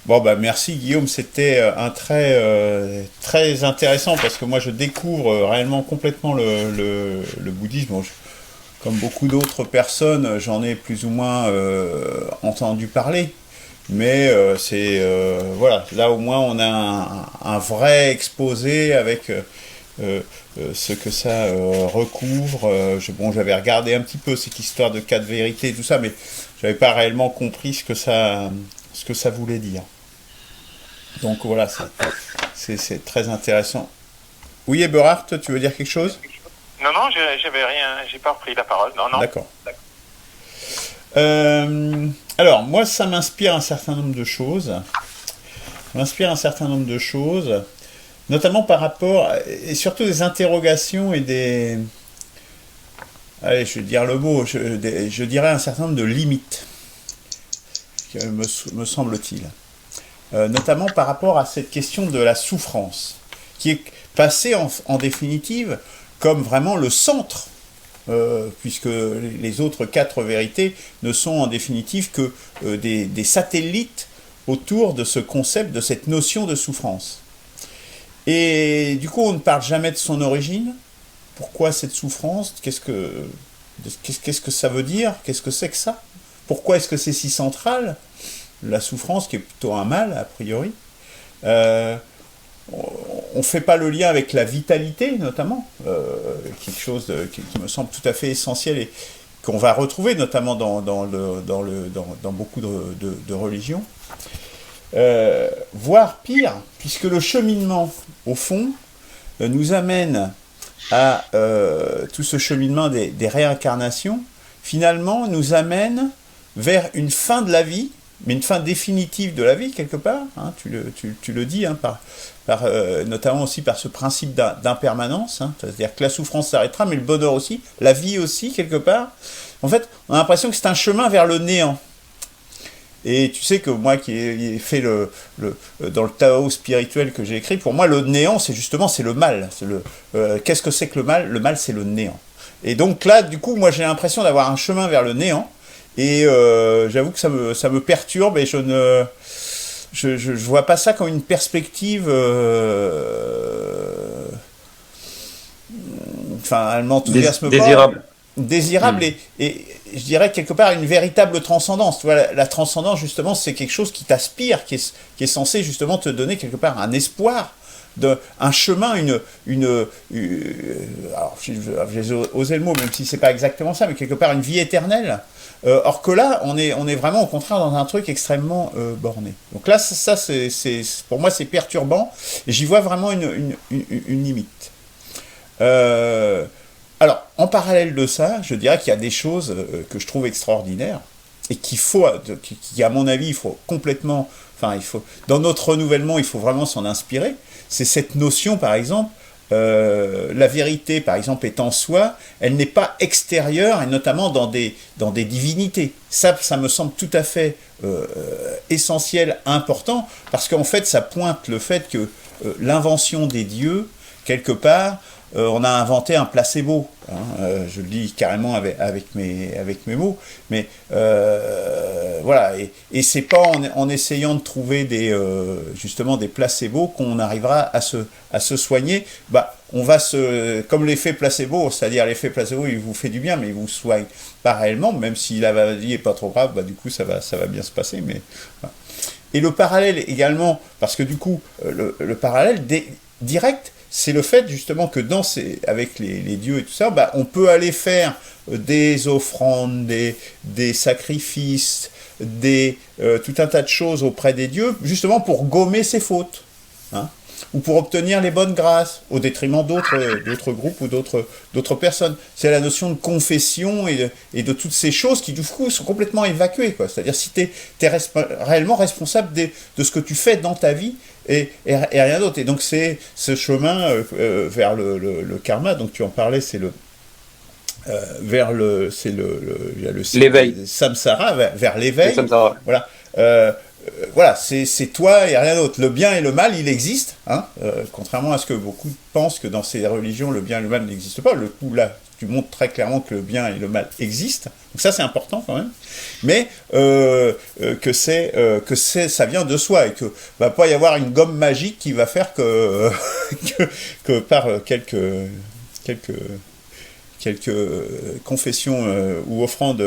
Bon, bah merci Guillaume, c'était un très intéressant parce que moi je découvre réellement complètement le bouddhisme. Bon, comme beaucoup d'autres personnes, j'en ai plus ou moins entendu parler. Mais voilà, là au moins on a un vrai exposé avec ce que ça recouvre. J'avais regardé un petit peu cette histoire de 4 vérités et tout ça, mais j'avais pas réellement compris ce que ça voulait dire. Donc voilà, c'est très intéressant. Oui, Eberhard, tu veux dire quelque chose ? Non, j'avais rien, j'ai pas repris la parole. Non. D'accord. Alors, moi, ça m'inspire un certain nombre de choses. Notamment par rapport, et surtout des interrogations et des... Allez, je vais dire le mot, je dirais un certain nombre de limites, me semble-t-il. Notamment par rapport à cette question de la souffrance, qui est passée en définitive comme vraiment le centre, puisque les autres 4 vérités ne sont en définitive que des satellites autour de ce concept, de cette notion de souffrance. Et du coup, on ne parle jamais de son origine. Pourquoi cette souffrance ? Qu'est-ce que ça veut dire ? Qu'est-ce que c'est que ça ? Pourquoi est-ce que c'est si central ? La souffrance, qui est plutôt un mal, a priori. On ne fait pas le lien avec la vitalité, notamment, quelque chose qui me semble tout à fait essentiel et qu'on va retrouver notamment dans beaucoup de religions. Voire pire, puisque le cheminement, au fond, nous amène à tout ce cheminement des réincarnations, finalement, nous amène vers une fin de la vie, mais une fin définitive de la vie, quelque part, hein, tu le dis, hein, notamment aussi par ce principe d'impermanence, hein, c'est-à-dire que la souffrance s'arrêtera, mais le bonheur aussi, la vie aussi, quelque part. En fait, on a l'impression que c'est un chemin vers le néant. Et tu sais que moi qui ai fait dans le Tao spirituel que j'ai écrit, pour moi le néant c'est le mal. Qu'est-ce que c'est que le mal ? Le mal c'est le néant. Et donc là, du coup, moi j'ai l'impression d'avoir un chemin vers le néant. Et j'avoue que ça me perturbe et je vois pas ça comme une perspective. Enfin, elle m'enthousiasme pas. Désirable et je dirais quelque part une véritable transcendance. Tu vois, la transcendance justement c'est quelque chose qui t'aspire, qui est censé justement te donner quelque part un espoir, un chemin, alors j'ai osé le mot même si c'est pas exactement ça, mais quelque part une vie éternelle. Or que là on est vraiment au contraire dans un truc extrêmement borné. Donc là ça c'est pour moi c'est perturbant et j'y vois vraiment une limite. Alors, en parallèle de ça, je dirais qu'il y a des choses que je trouve extraordinaires et qui, à mon avis, il faut complètement... dans notre renouvellement, il faut vraiment s'en inspirer. C'est cette notion, par exemple, la vérité, par exemple, est en soi, elle n'est pas extérieure, et notamment dans des divinités. Ça me semble tout à fait essentiel, important, parce qu'en fait, ça pointe le fait que l'invention des dieux, quelque part, on a inventé un placebo, hein, je le dis carrément avec mes mots, mais voilà, et c'est pas en essayant de trouver justement des placebos qu'on arrivera à se soigner. On va comme l'effet placebo, c'est-à-dire l'effet placebo, il vous fait du bien, mais il vous soigne pas réellement, même si la maladie est pas trop grave, du coup ça va bien se passer, mais voilà. Et le parallèle également, parce que du coup le parallèle direct, c'est le fait justement que avec les dieux et tout ça, on peut aller faire des offrandes, des sacrifices, tout un tas de choses auprès des dieux, justement pour gommer ses fautes. Hein. ou pour obtenir les bonnes grâces, au détriment d'autres groupes ou d'autres personnes. C'est la notion de confession et de toutes ces choses qui, du coup, sont complètement évacuées, quoi. C'est-à-dire, si tu es réellement responsable de ce que tu fais dans ta vie et rien d'autre. Et donc, c'est ce chemin vers le karma, donc tu en parlais, c'est l'éveil. Samsara, vers l'éveil. Le samsara. Voilà. Voilà, c'est toi et rien d'autre. Le bien et le mal, il existe, hein, contrairement à ce que beaucoup pensent que dans ces religions, le bien et le mal n'existent pas. Le coup, là, tu montres très clairement que le bien et le mal existent. Donc ça, c'est important quand même. Mais ça vient de soi et que va pas y avoir une gomme magique qui va faire que que par quelques confessions ou offrandes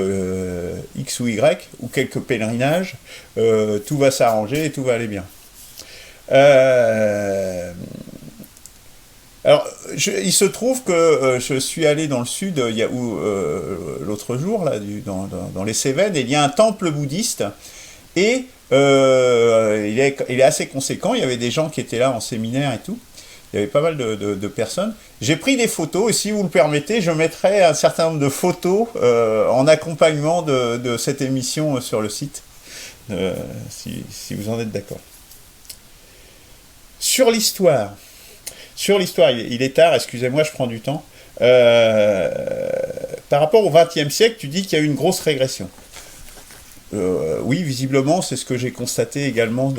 X ou Y, ou quelques pèlerinages, tout va s'arranger et tout va aller bien. Alors, il se trouve que je suis allé dans le sud l'autre jour, là, dans les Cévennes, et il y a un temple bouddhiste, et il est assez conséquent, il y avait des gens qui étaient là en séminaire et tout. Il y avait pas mal de personnes. J'ai pris des photos et si vous le permettez, je mettrai un certain nombre de photos en accompagnement de cette émission sur le site, si vous en êtes d'accord. Sur l'histoire, il est tard, excusez-moi, je prends du temps. Par rapport au XXe siècle, tu dis qu'il y a eu une grosse régression. Oui, visiblement, c'est ce que j'ai constaté également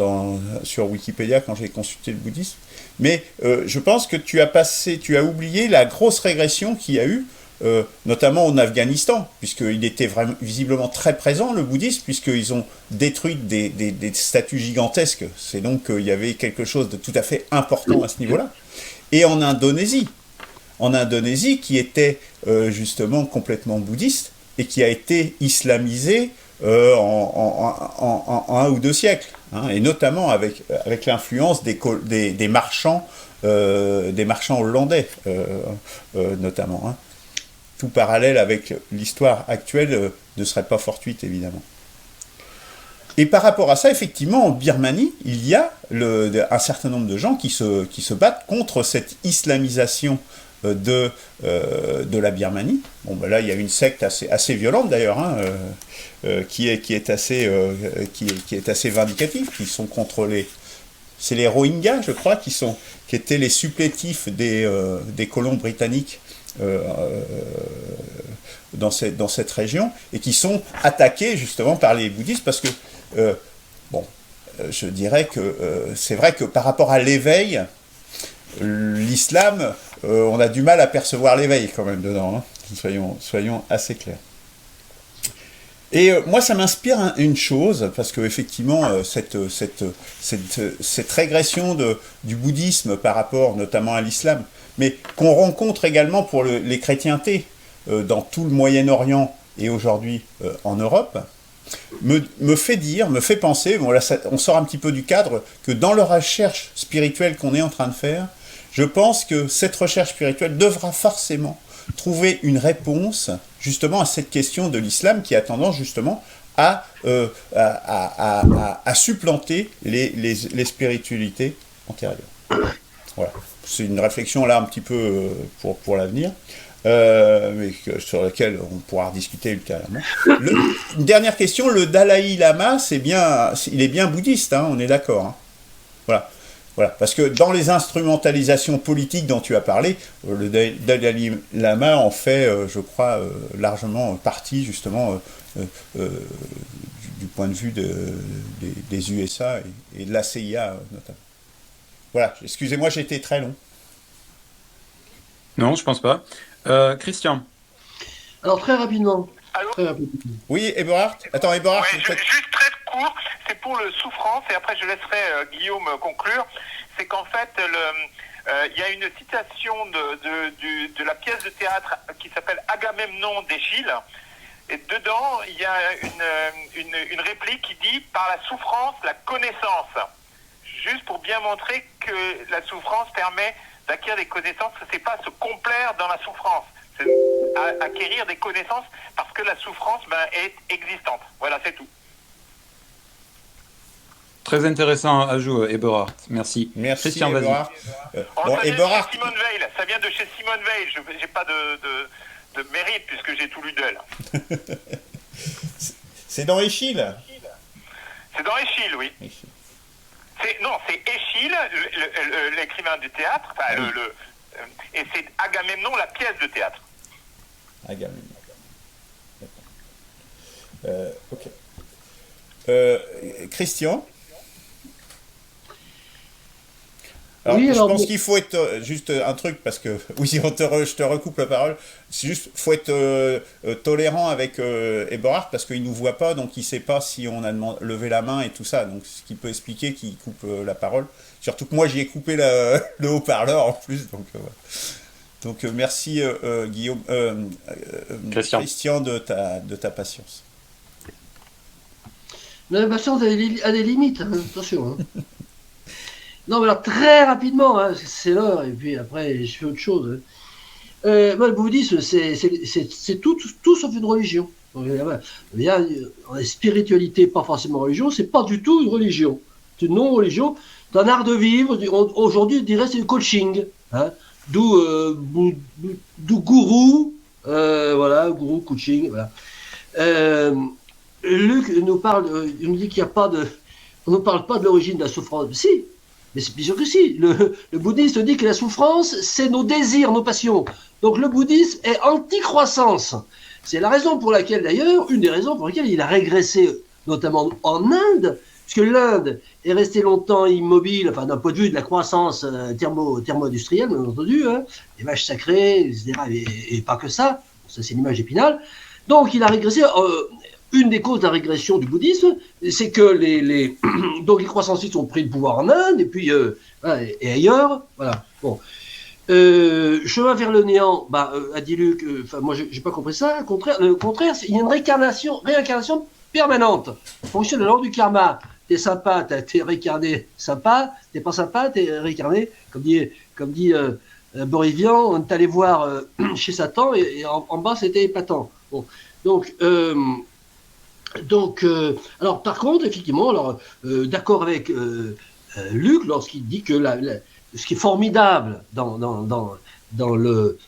sur Wikipédia quand j'ai consulté le bouddhisme. Mais je pense que tu as oublié la grosse régression qu'il y a eu, notamment en Afghanistan, puisqu'il était visiblement très présent, le bouddhisme, puisqu'ils ont détruit des statues gigantesques. C'est donc qu'il y avait quelque chose de tout à fait important à ce niveau-là. Et en Indonésie, qui était justement complètement bouddhiste, et qui a été islamisé en 1 ou 2 siècles, hein, et notamment avec l'influence des marchands hollandais, notamment. Hein. Tout parallèle avec l'histoire actuelle ne serait pas fortuite, évidemment. Et par rapport à ça, effectivement, en Birmanie, il y a un certain nombre de gens qui se battent contre cette islamisation de la Birmanie. Bon, ben là, il y a une secte assez violente d'ailleurs, hein, qui est assez vindicative, qui sont contre c'est les Rohingyas, je crois, qui étaient les supplétifs des colons britanniques dans cette région, et qui sont attaqués justement par les bouddhistes parce que je dirais que c'est vrai que par rapport à l'éveil, l'islam, on a du mal à percevoir l'éveil quand même dedans, hein. Soyons assez clairs. Et moi, ça m'inspire une chose, parce que effectivement, cette régression du bouddhisme par rapport notamment à l'islam, mais qu'on rencontre également pour les chrétientés dans tout le Moyen-Orient et aujourd'hui en Europe, me fait penser, bon là on sort un petit peu du cadre, que dans la recherche spirituelle qu'on est en train de faire, je pense que cette recherche spirituelle devra forcément trouver une réponse justement à cette question de l'islam qui a tendance justement à supplanter les spiritualités antérieures. Voilà. C'est une réflexion là un petit peu pour l'avenir. Mais sur laquelle on pourra discuter ultérieurement. Une dernière question, le Dalai Lama, il est bien bouddhiste, hein, on est d'accord. Hein. Voilà, parce que dans les instrumentalisations politiques dont tu as parlé, le Dalai Lama en fait, je crois, largement partie justement du point de vue des USA et de la CIA notamment. Voilà, excusez-moi, j'ai été très long. Non, je pense pas. Christian. Alors, très rapidement. Allô ? Très rapidement. Oui, Eberhard. Attends, Eberhard. Ouais, juste très court, c'est pour le souffrance, et après je laisserai Guillaume conclure. C'est qu'en fait, il y a une citation de la pièce de théâtre qui s'appelle Agamemnon d'Échille, et dedans, il y a une réplique qui dit « Par la souffrance, la connaissance ». Juste pour bien montrer que la souffrance permet d'acquérir des connaissances, c'est pas se complaire dans la souffrance, c'est acquérir des connaissances parce que la souffrance est existante. Voilà, c'est tout. Très intéressant ajout, Eberhard. Merci. Merci, Christian, vas-y. Eberhard. Oh, Bon, ça vient de Eberhard, chez Simone Veil. Ça vient de chez Simone Veil. Je n'ai pas de mérite puisque j'ai tout lu d'elle. c'est dans Échille. C'est dans Échille, oui. Échille. C'est Échille, l'écrivain du théâtre, enfin, et c'est Agamemnon, la pièce de théâtre. Agamemnon. Ok. Christian. Alors, Oui, je alors, pense bon. qu'il faut être juste un truc parce que oui, je te recoupe la parole. C'est juste, faut être tolérant avec Eberhard parce qu'il nous voit pas, donc il sait pas si on a levé la main et tout ça. Donc ce qui peut expliquer qu'il coupe la parole. Surtout que moi j'y ai coupé le haut-parleur en plus. Donc merci Guillaume, Christian de ta patience. La patience a des limites, hein, attention. Hein. Non, mais alors très rapidement, hein, c'est l'heure, et puis après, je fais autre chose. Moi, le bouddhisme, c'est tout sauf une religion. Donc, il y a une spiritualité, pas forcément religion, c'est pas du tout une religion. C'est une non-religion, c'est un art de vivre. Aujourd'hui, je dirais c'est du coaching. Hein, d'où gourou, voilà, gourou, coaching, voilà. Luc nous parle, il nous dit qu'il n'y a pas de. On ne parle pas de l'origine de la souffrance. Si, mais c'est bien sûr que si. Le bouddhisme dit que la souffrance, c'est nos désirs, nos passions. Donc le bouddhisme est anti-croissance. C'est la raison pour laquelle, d'ailleurs, une des raisons pour lesquelles il a régressé, notamment en Inde, puisque l'Inde est restée longtemps immobile, enfin d'un point de vue de la croissance thermo-industrielle, bien entendu, hein, les vaches sacrées, etc., et pas que ça. Ça, c'est l'image épinale. Donc il a régressé. Une des causes de la régression du bouddhisme, c'est que donc les croissancistes ont pris le pouvoir en Inde et puis et ailleurs, voilà. Bon, chemin vers le néant, a dit Luc. Enfin, moi, j'ai pas compris ça. Le contraire, il y a une réincarnation permanente. En fonction de l'ordre du karma. T'es sympa, t'es réincarné sympa. T'es pas sympa, t'es réincarné. Comme dit Boris Vian, on est allé voir chez Satan et en bas c'était épatant. Bon, donc, alors par contre, effectivement, d'accord avec Luc lorsqu'il dit que ce qui est formidable dans le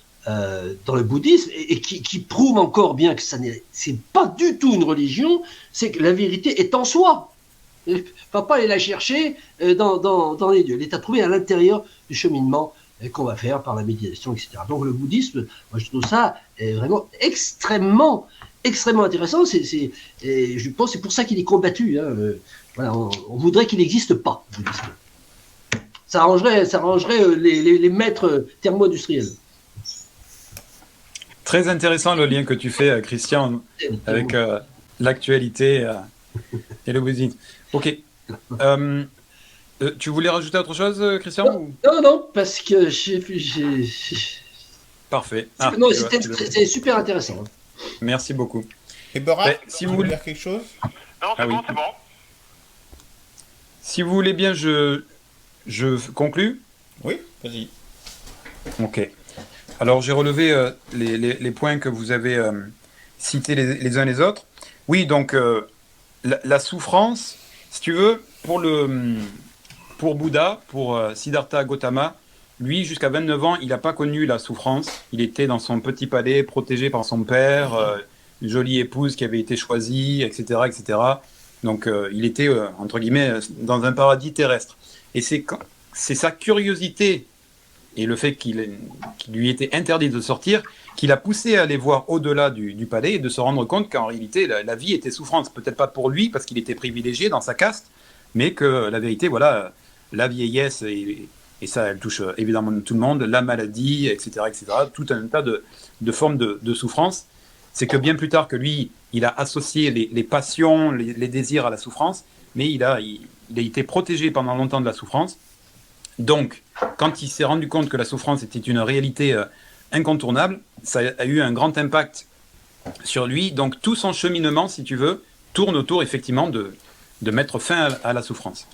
bouddhisme et qui prouve encore bien que c'est pas du tout une religion, c'est que la vérité est en soi. Il ne va pas aller la chercher dans les dieux. Elle est à trouver à l'intérieur du cheminement qu'on va faire par la méditation, etc. Donc le bouddhisme, moi je trouve ça vraiment extrêmement intéressant. Et je pense que c'est pour ça qu'il est combattu. Hein. Voilà, on voudrait qu'il n'existe pas, le bouddhisme. Ça arrangerait les maîtres thermo-industriels. Très intéressant le lien que tu fais, Christian, avec l'actualité et le bouddhisme. Ok. Tu voulais rajouter autre chose, Christian? Non, parce que Parfait. Non, c'était super intéressant. Merci beaucoup. Eberhard, si vous vous voulez dire quelque chose? Non, c'est bon, c'est bon. Si vous voulez bien, je conclue. Oui, vas-y. Ok. Alors, j'ai relevé les points que vous avez cités les uns les autres. Oui, donc, la souffrance, si tu veux, pour Bouddha, pour Siddhartha Gautama, lui, jusqu'à 29 ans, il n'a pas connu la souffrance. Il était dans son petit palais, protégé par son père, une jolie épouse qui avait été choisie, etc., etc. Donc, il était, entre guillemets, dans un paradis terrestre. Et c'est sa curiosité et le fait qu'il lui était interdit de sortir qui l'a poussé à aller voir au-delà du palais et de se rendre compte qu'en réalité, la vie était souffrance. Peut-être pas pour lui, parce qu'il était privilégié dans sa caste, mais que la vérité, voilà, la vieillesse, et ça, elle touche évidemment tout le monde, la maladie, etc., tout un tas de formes de souffrance. C'est que bien plus tard que lui, il a associé les passions, les désirs à la souffrance, mais il a été protégé pendant longtemps de la souffrance. Donc, quand il s'est rendu compte que la souffrance était une réalité incontournable, ça a eu un grand impact sur lui. Donc, tout son cheminement, si tu veux, tourne autour, effectivement, de mettre fin à la souffrance.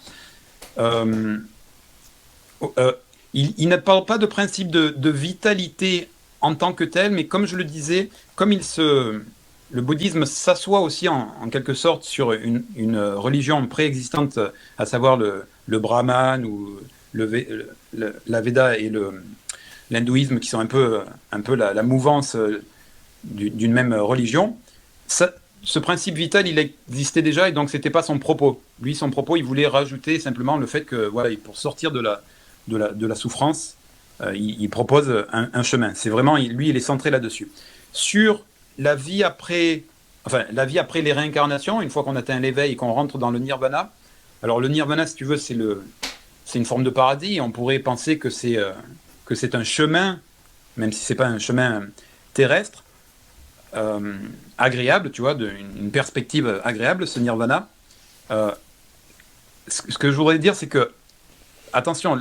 Il ne parle pas de principe de vitalité en tant que tel, mais comme je le disais, comme il se le bouddhisme s'assoit aussi en quelque sorte sur une religion préexistante, à savoir le brahman ou la Veda et l'hindouisme, qui sont un peu la mouvance d'une même religion. Ce principe vital, il existait déjà, et donc c'était pas son propos. Lui, son propos, il voulait rajouter simplement le fait que, voilà, pour sortir de la souffrance, il propose un chemin. C'est vraiment, lui, il est centré là-dessus. Sur la vie après les réincarnations, une fois qu'on atteint l'éveil et qu'on rentre dans le nirvana. Alors le nirvana, si tu veux, c'est une forme de paradis. On pourrait penser que c'est un chemin, même si c'est pas un chemin terrestre, agréable, tu vois, une perspective agréable, ce nirvana. Ce que je voudrais dire, c'est que, attention,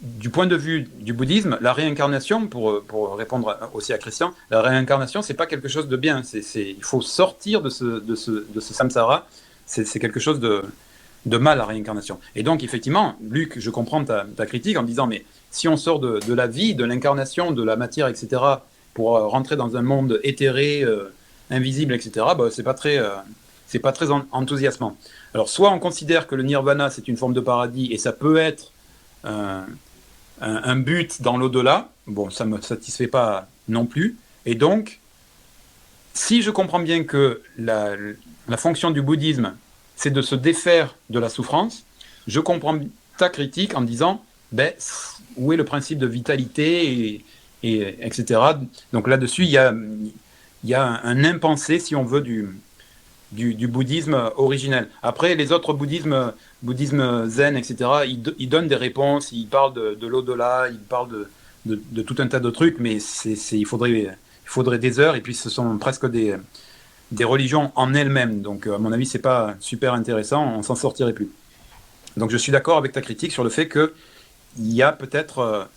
du point de vue du bouddhisme, la réincarnation, pour répondre aussi à Christian, la réincarnation, c'est pas quelque chose de bien. Il faut sortir de ce samsara. C'est quelque chose de mal, la réincarnation. Et donc, effectivement, Luc, je comprends ta critique en disant, mais si on sort de la vie, de l'incarnation, de la matière, etc., pour rentrer dans un monde éthéré, invisible, etc., bah, c'est pas très enthousiasmant. Alors, soit on considère que le nirvana, c'est une forme de paradis, et ça peut être un but dans l'au-delà. Bon, ça ne me satisfait pas non plus. Et donc, si je comprends bien que la fonction du bouddhisme, c'est de se défaire de la souffrance, je comprends ta critique en disant, ben, où est le principe de vitalité, etc. Donc là-dessus, il y a un impensé, si on veut, du bouddhisme originel. Après, les autres bouddhisme zen, etc., ils donnent des réponses, ils parlent de l'au-delà, ils parlent de tout un tas de trucs, mais il faudrait des heures, et puis ce sont presque des religions en elles-mêmes. Donc, à mon avis, c'est pas super intéressant, on s'en sortirait plus. Donc, je suis d'accord avec ta critique sur le fait qu'il y a peut-être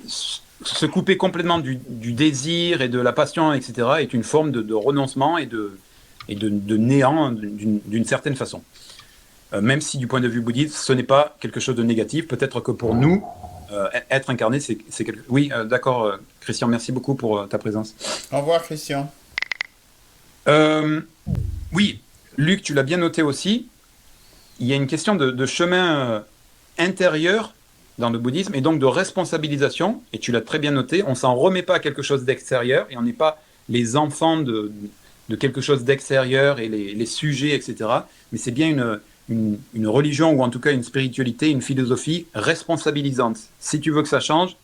se couper complètement du désir et de la passion, etc., est une forme de renoncement et de néant d'une certaine façon. Même si du point de vue bouddhiste, ce n'est pas quelque chose de négatif. Peut-être que pour nous, être incarné, c'est quelque chose. Oui, d'accord, Christian, merci beaucoup pour ta présence. Au revoir, Christian. Oui, Luc, tu l'as bien noté aussi. Il y a une question de chemin intérieur dans le bouddhisme, et donc de responsabilisation, et tu l'as très bien noté. On ne s'en remet pas à quelque chose d'extérieur, et on n'est pas les enfants de quelque chose d'extérieur et les sujets, etc. Mais c'est bien une religion, ou en tout cas une spiritualité, une philosophie responsabilisante. Si tu veux que ça change,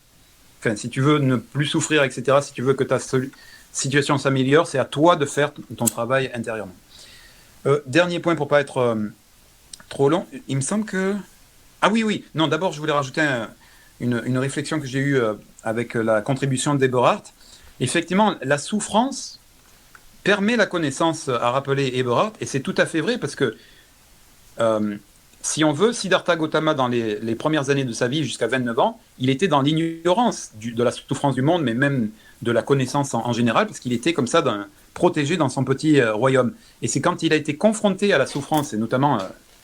enfin, si tu veux ne plus souffrir, etc., si tu veux que ta situation s'améliore, c'est à toi de faire ton travail intérieurement. Dernier point pour ne pas être trop long, il me semble que... Ah oui, non, d'abord je voulais rajouter une réflexion que j'ai eue avec la contribution d'Eberhard. Effectivement, la souffrance permet la connaissance, a rappelé Eberhard, et c'est tout à fait vrai, parce que si on veut, Siddhartha Gautama, dans les premières années de sa vie, jusqu'à 29 ans, il était dans l'ignorance de la souffrance du monde, mais même de la connaissance en général, parce qu'il était comme ça protégé dans son petit royaume. Et c'est quand il a été confronté à la souffrance, et notamment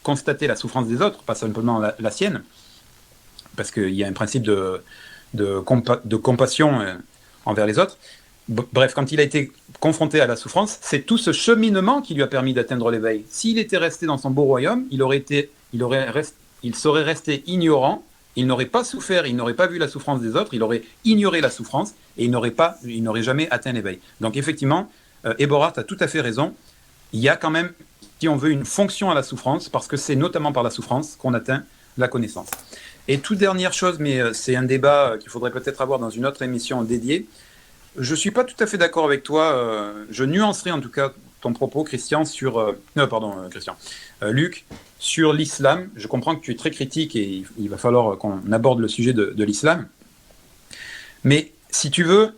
constater la souffrance des autres, pas simplement la sienne, parce qu'il y a un principe de compassion envers les autres. Bref, quand il a été confronté à la souffrance, c'est tout ce cheminement qui lui a permis d'atteindre l'éveil. S'il était resté dans son beau royaume, il serait resté ignorant, il n'aurait pas souffert, il n'aurait pas vu la souffrance des autres, il aurait ignoré la souffrance, et il n'aurait jamais atteint l'éveil. Donc effectivement, Eberhard a tout à fait raison. Il y a quand même, si on veut, une fonction à la souffrance, parce que c'est notamment par la souffrance qu'on atteint la connaissance. Et toute dernière chose, mais c'est un débat qu'il faudrait peut-être avoir dans une autre émission dédiée. Je ne suis pas tout à fait d'accord avec toi. Je nuancerai en tout cas ton propos, Christian, Luc, sur l'islam. Je comprends que tu es très critique et il va falloir qu'on aborde le sujet de l'islam. Mais si tu veux,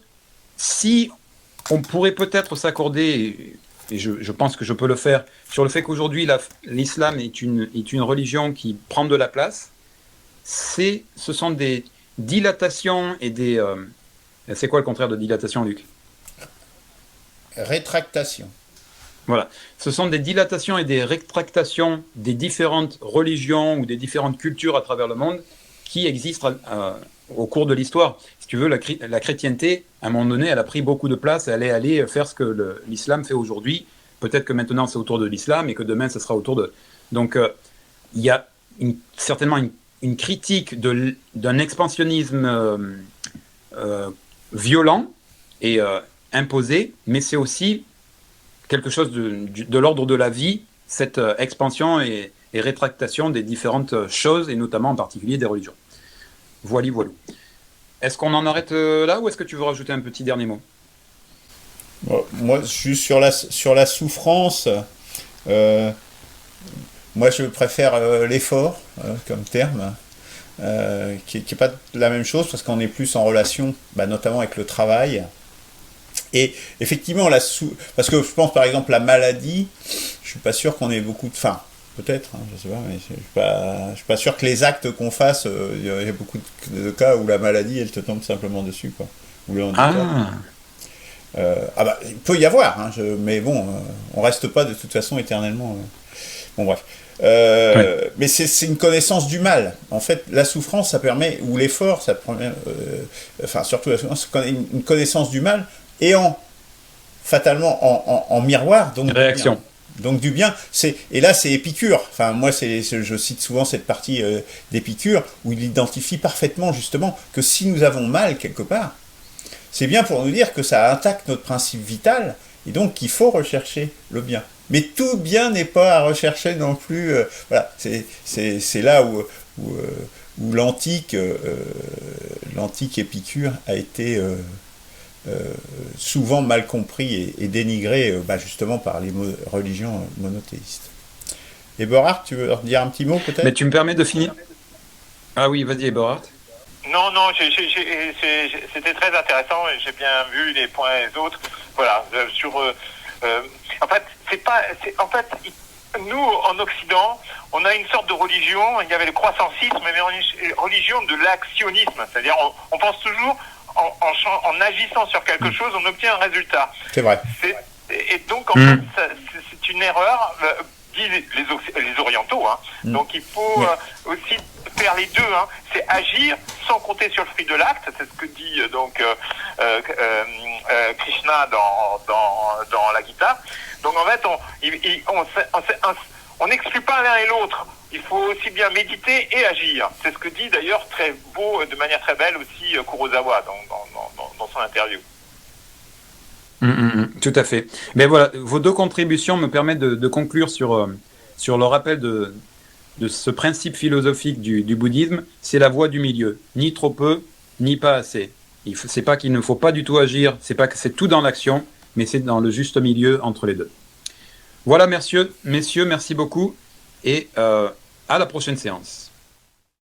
si on pourrait peut-être s'accorder, et je pense que je peux le faire, sur le fait qu'aujourd'hui l'islam est une religion qui prend de la place, ce sont des dilatations et des... c'est quoi le contraire de dilatation, Luc ? Rétractation. Voilà. Ce sont des dilatations et des rétractations des différentes religions ou des différentes cultures à travers le monde qui existent au cours de l'histoire. Si tu veux, la chrétienté, à un moment donné, elle a pris beaucoup de place, elle est allée faire ce que l'islam fait aujourd'hui. Peut-être que maintenant c'est autour de l'islam et que demain ce sera autour de... Donc il y a certainement une critique d'un expansionnisme violent et imposé, mais c'est aussi quelque chose de l'ordre de la vie, cette expansion et rétractation des différentes choses, et notamment en particulier des religions. Voilà, voilà. Est-ce qu'on en arrête là, ou est-ce que tu veux rajouter un petit dernier mot? Bon, moi, juste sur la souffrance, moi je préfère l'effort comme terme, qui n'est pas la même chose, parce qu'on est plus en relation, notamment avec le travail. Et effectivement, parce que je pense par exemple la maladie, je suis pas sûr qu'on ait beaucoup de... Enfin, peut-être, hein, je sais pas, mais je suis pas sûr que les actes qu'on fasse, il y a beaucoup de cas où la maladie, elle te tombe simplement dessus, quoi. Ou le handicap. Il peut y avoir, hein, mais bon, on reste pas de toute façon éternellement. Bon, bref. Ouais. Mais c'est une connaissance du mal. En fait, la souffrance, ça permet, ou l'effort, ça permet, enfin, surtout la souffrance, une connaissance du mal, et fatalement en miroir, donc réaction. Donc du bien, et là c'est Épicure, enfin moi je cite souvent cette partie d'Épicure, où il identifie parfaitement justement que si nous avons mal quelque part, c'est bien pour nous dire que ça attaque notre principe vital, et donc qu'il faut rechercher le bien. Mais tout bien n'est pas à rechercher non plus, voilà, c'est là où l'antique Épicure a été... souvent mal compris et dénigré justement par les religions monothéistes. Eberhard, tu veux leur dire un petit mot peut-être? Mais tu me permets de finir? Ah oui, vas-y Eberhard. Non, c'était très intéressant et j'ai bien vu les points et les autres. Voilà, en fait, nous, en Occident, on a une sorte de religion, il y avait le croissancisme, mais une religion de l'actionnisme, c'est-à-dire on pense toujours en agissant sur quelque chose, on obtient un résultat. C'est vrai. Et donc, en fait, c'est une erreur, disent les orientaux. Hein. Donc, il faut aussi faire les deux. Hein. C'est agir sans compter sur le fruit de l'acte. C'est ce que dit donc Krishna dans la Gita. Donc, en fait, on n'exclut pas l'un et l'autre. Il faut aussi bien méditer et agir. C'est ce que dit d'ailleurs très beau, de manière très belle aussi Kurosawa dans son interview. Tout à fait. Mais voilà, vos deux contributions me permettent de conclure sur le rappel de ce principe philosophique du bouddhisme. C'est la voie du milieu. Ni trop peu, ni pas assez. C'est pas qu'il ne faut pas du tout agir, c'est pas que c'est tout dans l'action, mais c'est dans le juste milieu entre les deux. Voilà, messieurs, merci beaucoup. Et à la prochaine séance.